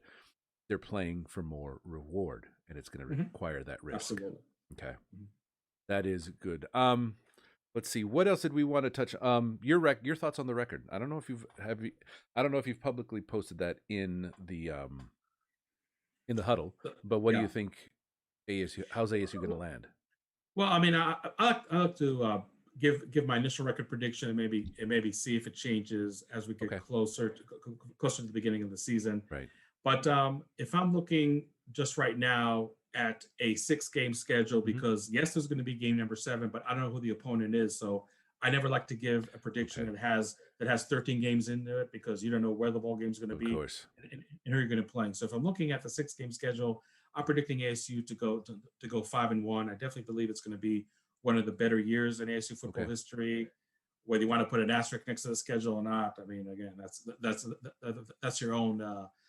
they're playing for more reward, and it's going to
Mm-hmm.
require that risk.
Absolutely.
Okay,
Mm-hmm.
that is good. Let's see, what else did we want to touch? Your thoughts on the record. I don't know if I don't know if you've publicly posted that in the huddle, but what do
Yeah.
you think? ASU, how's ASU going to land?
Well, I mean, I like to give my initial record prediction and maybe see if it changes as we get
Okay,
closer to the beginning of the season.
right.
But if I'm looking just right now at a 6-game schedule,
Mm-hmm.
because yes, there's going to be game number 7, but I don't know who the opponent is, so I never like to give a prediction
Okay,
that has 13 games into it, because you don't know where the ball game is going to
of
be
course.
and who you're going to play. So if I'm looking at the 6-game schedule, I'm predicting ASU to go 5-1. I definitely believe it's going to be one of the better years in ASU football
Okay,
history. Whether you want to put an asterisk next to the schedule or not, I mean, again, that's your own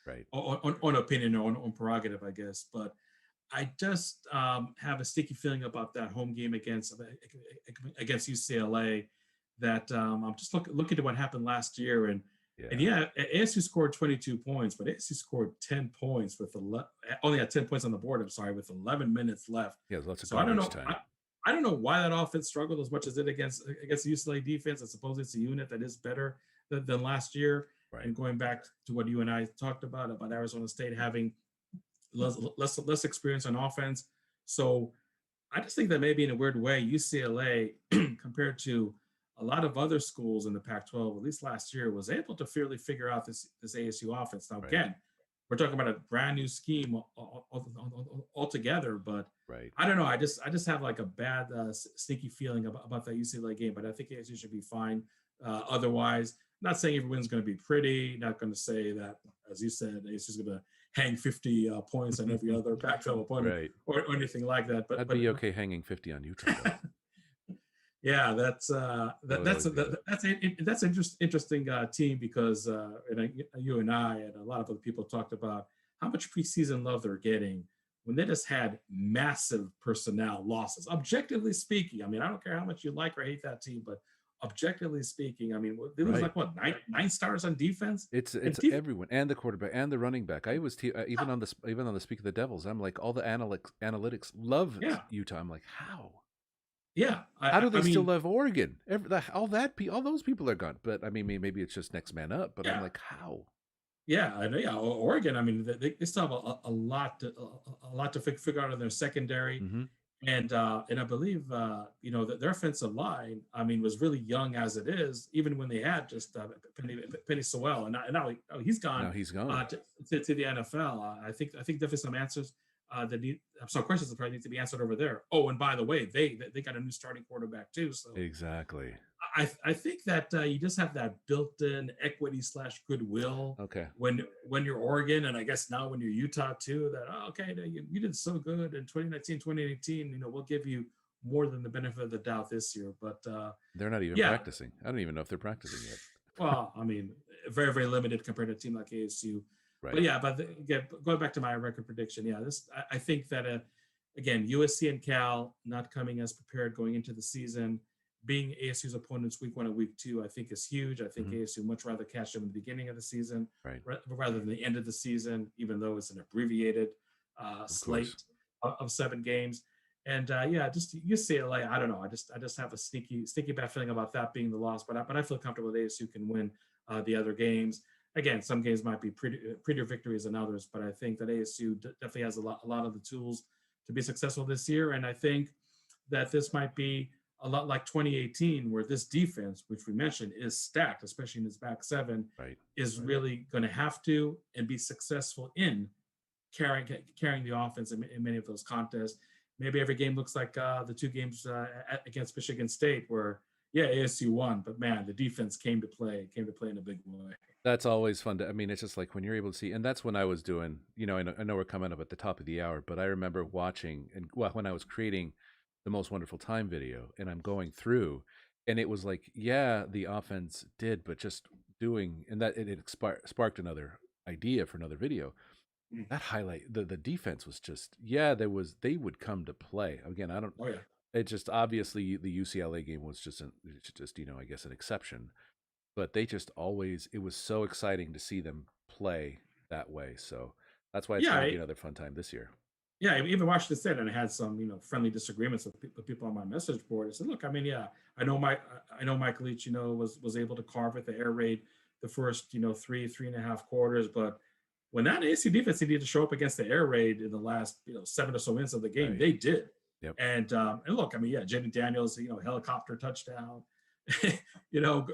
right.
on opinion or on prerogative, I guess. But I just have a sticky feeling about that home game against UCLA. That I'm just looking at what happened last year, and
Yeah,
yeah, ASU scored 22 points, but ASU scored 10 points only had 10 points on the board. I'm sorry, with 11 minutes left.
yeah, lots of
So I don't
garbage
know.
time.
I don't know why that offense struggled as much as it against the UCLA defense. I suppose it's a unit that is better than last year.
Right,
And going back to what you and I talked about Arizona State having less experience on offense. So I just think that maybe in a weird way, UCLA compared to a lot of other schools in the Pac-12, at least last year, was able to fairly figure out this ASU offense. Now,
right,
again, we're talking about a brand new scheme altogether, but
right.
I don't know. I just have like a bad sneaky feeling about that UCLA game, but I think ASU should be fine. Otherwise, not saying every win's going to be pretty. Not going to say that, as you said, ASU is going to hang 50 points on every other Pac-12 opponent
Right.
or anything like that.
I'd be okay hanging 50 on Utah though.
Yeah,
That would always be good.
that's an interesting team, because you and I and a lot of other people talked about how much preseason love they're getting when they just had massive personnel losses. Objectively speaking, I mean, I don't care how much you like or hate that team, but objectively speaking, I mean, they lose
Right.
like what nine stars on defense.
It's
And
everyone and the quarterback and the running back. I was even on the Speak of the Devils. I'm like all the analytics love
yeah,
Utah. I'm like how
yeah.
how do
I
they still
mean,
love Oregon? All those people are gone. But I mean maybe it's just next man up. But I'm
yeah.
like how
Yeah, I know. Yeah, Oregon. I mean, they still have a lot to figure out in their secondary,
mm-hmm.
and I believe their offensive line. I mean, was really young as it is, even when they had just Penny Sewell, and now he's gone
Now he's gone.
to the NFL. I think definitely some answers some questions that probably need to be answered over there. Oh, and by the way, they got a new starting quarterback too, so.
Exactly.
I think that you just have that built-in equity / goodwill
Okay.
when you're Oregon, and I guess now when you're Utah too, that okay, you did so good in 2019, 2018, we'll give you more than the benefit of the doubt this year. But
They're not even
yeah,
practicing. I don't even know if they're practicing yet.
well, I mean, very, very limited compared to a team like ASU. But
Right.
yeah, again, going back to my record prediction, yeah, I think that again, USC and Cal not coming as prepared going into the season, being ASU's opponents week 1 and week 2, I think is huge. I think
Mhm.
ASU much rather catch them in the beginning of the season
Right.
rather than the end of the season, even though it's an abbreviated
Of course.
slate of 7 games. And yeah, just UCLA, I don't know. I just have a sneaky bad feeling about that being the loss, but I feel comfortable that ASU can win the other games. Again, some games might be prettier victories than others, but I think that ASU definitely has a lot of the tools to be successful this year. And I think that this might be a lot like 2018, where this defense, which we mentioned, is stacked, especially in its back seven,
Right.
is really going to have to and be successful in carrying the offense in many of those contests. Maybe every game looks like the 2 games against Michigan State, where yeah, ASU won, but man, the defense came to play in a big way.
That's always fun to, I mean, it's just like when you're able to see, and that's when I was doing, I know we're coming up at the top of the hour, but I remember watching, and well, when I was creating the Most Wonderful Time video, and I'm going through, and it was like, yeah, the offense did, but just doing, and that it sparked another idea for another video.
Mm.
That highlight, the defense was just, yeah, they would come to play. Again, I don't,
Oh yeah.
it just, obviously the UCLA game was just, I guess an exception, but they just always, it was so exciting to see them play that way. So that's why it's going to
Yeah,
be another fun time this year.
yeah, even Washington State, and I had some, friendly disagreements with people on my message board. I said, look, I mean, yeah, I know Mike Leach, was able to carve at the air raid the first, 3.5 quarters, but when that AC defense needed to show up against the air raid in the last, 7 or so minutes of the game,
Right.
they did.
Yep.
And look, I mean, yeah, Jaden Daniels, helicopter touchdown,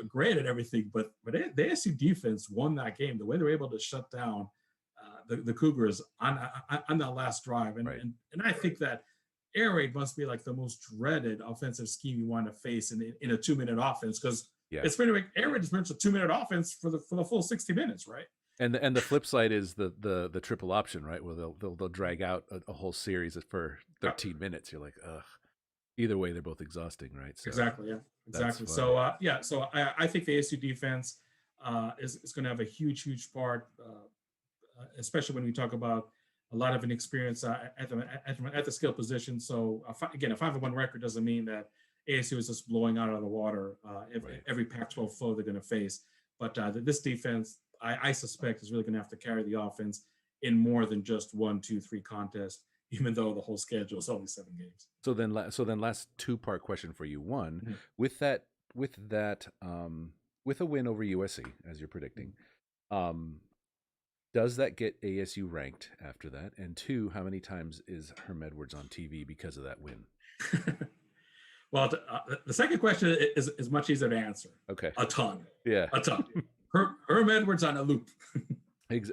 great at everything, but the AC defense won that game. The way they were able to shut down the Cougars on that last drive, and,
Right.
and I think that air raid must be like the most dreaded offensive scheme you want to face in a 2-minute offense, because
Yeah.
it's pretty like air raid is pretty much a 2-minute offense for the full 60 minutes, right?
And the flip side is the triple option, right? Where they'll drag out a whole series for 13 minutes. You're like, ugh. Either way, they're both exhausting, right? So
Exactly. Yeah.
that's
Exactly.
funny.
So yeah. So I think the ASU defense is going to have a huge part, especially when we talk about a lot of inexperience at the skill position. So again, a 5-1 record doesn't mean that ASU is just blowing out of the water
Right.
every Pac-12 foe they're going to face. But this defense, I suspect, is really going to have to carry the offense in more than just 1, 2, 3 contests, even though the whole schedule is only 7 games.
So then last two-part question for you. One,
Mhm.
with that with a win over USC, as you're predicting, um, does that get ASU ranked after that? And two, how many times is Herm Edwards on TV because of that win?
Well, the second question is much easier to answer.
Okay.
A ton.
Yeah.
A ton. Herm Edwards on a loop.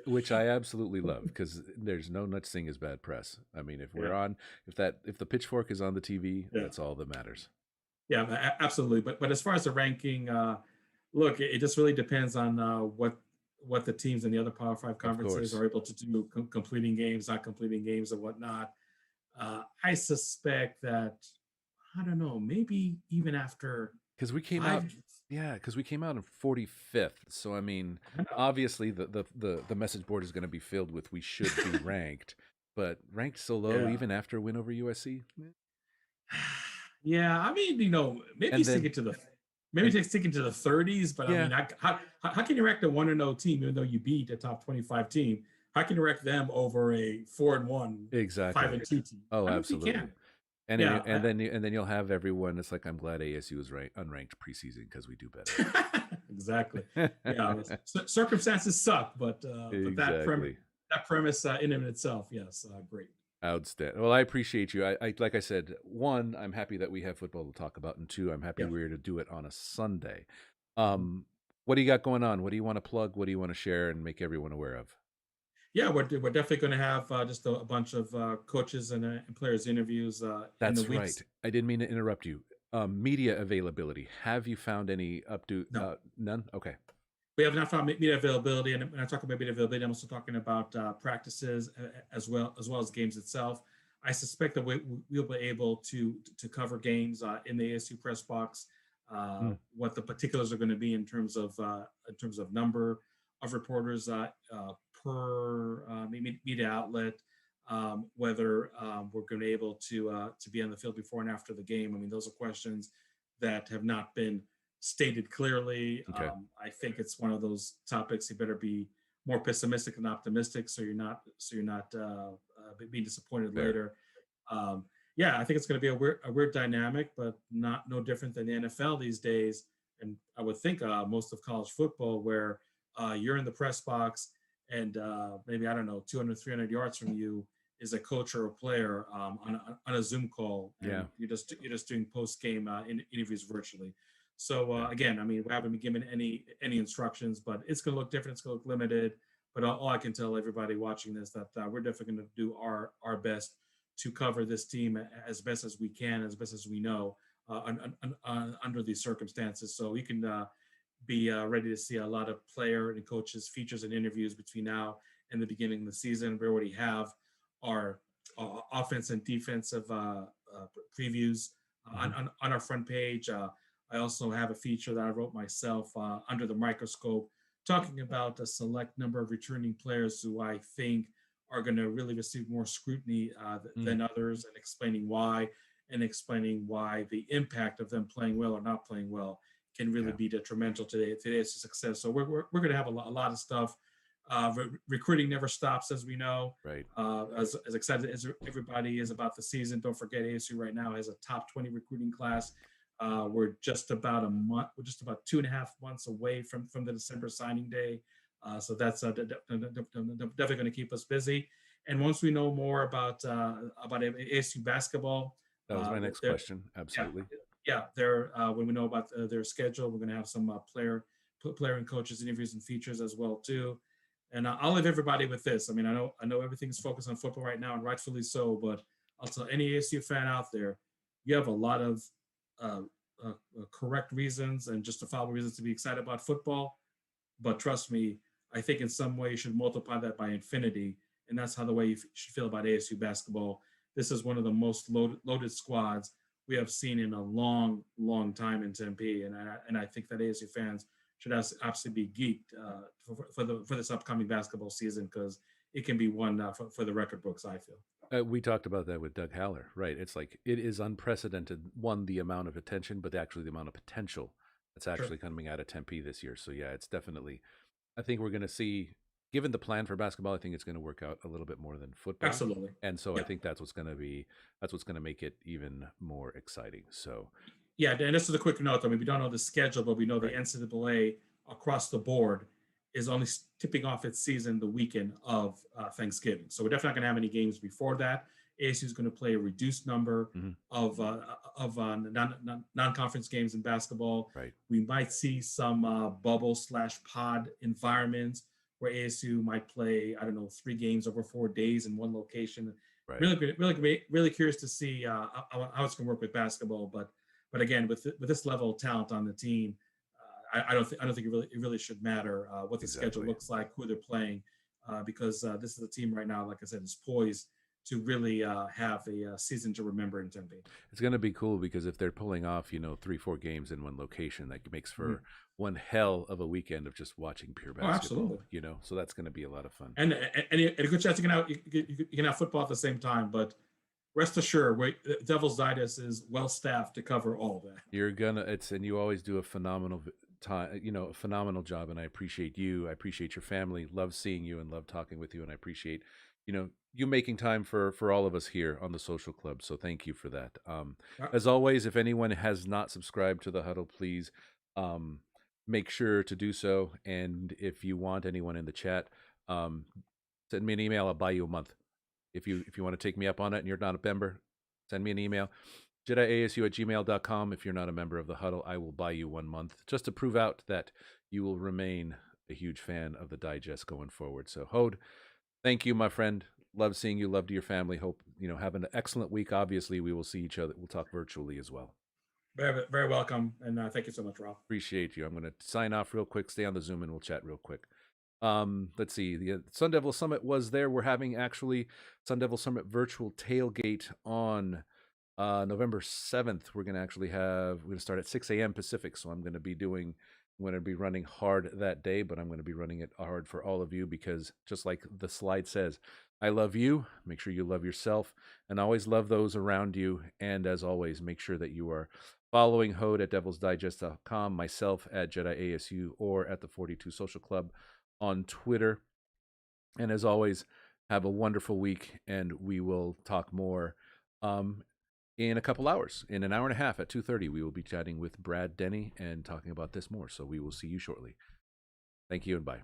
Which I absolutely love, because there's no such thing as bad press. I mean, if we're on, if the pitchfork is on the TV, that's all that matters.
Yeah, absolutely. But as far as the ranking, look, it just really depends on what the teams in the other Power 5 conferences are able to do, completing games, not completing games, and whatnot. I suspect that, I don't know, maybe even after
because we came out in 45th. So I mean, obviously the message board is going to be filled with we should be ranked, but ranked so low even after a win over USC.
Yeah, I mean, maybe sticking to the 30s, but I mean, how can you rank the 1-0 team even though you beat a top 25 team? How can you rank them over a 4-1,
exactly
5-2 team?
Oh, absolutely. And then you'll have everyone. It's like, I'm glad ASU is unranked preseason because we do better.
Exactly. Yeah, circumstances suck, but
exactly.
that premise in and of itself, yes, great.
Outstanding. Well, I appreciate you. I like I said, one, I'm happy that we have football to talk about, and two, I'm happy we're to do it on a Sunday. What do you got going on? What do you want to plug? What do you want to share and make everyone aware of?
Yeah, we're definitely going to have just a bunch of coaches and players interviews.
That's
in the weeks.
right. I didn't mean to interrupt you. Media availability. Have you found any
No.
None? Okay.
We have not found media availability, and when I talk about media availability, I'm also talking about practices as well as games itself. I suspect that we'll be able to cover games in the ASU press box.
Mm,
What the particulars are going to be in terms of number of reporters per media outlet, whether we're going to be able to be on the field before and after the game. I mean, those are questions that have not been stated clearly.
okay,
I think it's one of those topics you better be more pessimistic than optimistic, so you're not being disappointed
fair.
later. Um, yeah, I think it's going to be a weird dynamic, but not no different than the NFL these days. And I would think most of college football, where you're in the press box and maybe I don't know 200, 300 yards from you is a coach or a player on a Zoom call,
Yeah,
and you're just doing post game interviews virtually. So
yeah,
again, I mean, we haven't been given any instructions, but it's going to look different. It's going to look limited. But all I can tell everybody watching this that we're definitely going to do our best to cover this team as best as we can, as best as we know, under these circumstances. So you can be ready to see a lot of player and coaches features and interviews between now and the beginning of the season. We already have our offense and defensive previews
hmm
on our front page. I also have a feature that I wrote myself under the microscope, talking about a select number of returning players who I think are going to really receive more scrutiny
mm,
than others, and explaining why the impact of them playing well or not playing well can really
yeah,
be detrimental to today's success. So we're going to have a lot of stuff. Recruiting never stops, as we know.
right.
As excited as everybody is about the season, don't forget ASU right now has a top 20 recruiting class. We're just about a month. We're just about 2.5 months away from the December signing day. So that's definitely going to keep us busy. And once we know more about ASU basketball,
That was my next
they're,
question.
yeah,
Absolutely.
yeah, they're when we know about their schedule, we're going to have some player and coaches interviews and features as well too. And I'll leave everybody with this. I mean, I know everything's focused on football right now, and rightfully so. But I'll tell any ASU fan out there, you have a lot of uh, correct reasons and justifiable reasons to be excited about football. But trust me, I think in some way you should multiply that by infinity. And that's how the way you should feel about ASU basketball. This is one of the most loaded squads we have seen in a long, long time in Tempe. And I think that ASU fans should absolutely be geeked for this upcoming basketball season, because it can be one for the record books, I feel.
We talked about that with Doug Haller, right? It's like it is unprecedented. One, the amount of attention, but actually the amount of potential that's
Sure.
actually coming out of Tempe this year. So yeah, it's definitely. I think we're going to see, given the plan for basketball, I think it's going to work out a little bit more than football,
Absolutely.
and so I
Yeah.
think that's what's going to make it even more exciting. So
Yeah, and this is a quick note. I mean, we don't know the schedule, but we know the
right,
NCAA across the board is only tipping off its season the weekend of Thanksgiving. So we're definitely not going to have any games before that. ASU is going to play a reduced number
hmm
of non-conference games in basketball.
right,
We might see some bubble/pod environments where ASU might play, I don't know, 3 games over 4 days in one location.
right.
Really curious to see how it's going to work with basketball, but again, with this level of talent on the team, I don't think it really should matter what the schedule
Exactly.
looks like, who they're playing, because this is a team right now, like I said, is poised to really have a season to remember in Tempe.
It's going to be cool because if they're pulling off, 3, 4 games in one location, that makes
Mhm.
for one hell of a weekend of just watching pure
Oh, absolutely.
basketball. So that's going to be a lot of fun.
And a good chance you can have football at the same time, but rest assured, Devil's Ditus is well staffed to cover all of that.
And you always do a phenomenal time, a phenomenal job. And I appreciate you. I appreciate your family. Love seeing you and love talking with you. And I appreciate, you making time for all of us here on the social club. So thank you for that. As always, if anyone has not subscribed to the huddle, please, um, make sure to do so. And if you want anyone in the chat, um, send me an email. I'll buy you a month. If you want to take me up on it and you're not a member, send me an email. JediASU@gmail.com. If you're not a member of the huddle, I will buy you 1 month just to prove out that you will remain a huge fan of the digest going forward. So, Hode, thank you, my friend. Love seeing you. Love to your family. Hope, have an excellent week. Obviously, we will see each other. We'll talk virtually as well.
Very, very welcome, and thank you so much, Rob.
Appreciate you. I'm going to sign off real quick. Stay on the Zoom and we'll chat real quick. Let's see. The Sun Devil Summit was there. We're having actually Sun Devil Summit virtual tailgate on November 7th. We're going to start at 6 a.m. Pacific. So I'm going to be running hard that day, but I'm going to be running it hard for all of you because just like the slide says, I love you. Make sure you love yourself and always love those around you. And as always, make sure that you are following Hode at devilsdigest.com, myself at Jedi ASU, or at the 42 Social Club on Twitter. And as always, have a wonderful week, and we will talk more in a couple hours. In an hour and a half at 2:30, we will be chatting with Brad Denny and talking about this more. So we will see you shortly. Thank you and bye.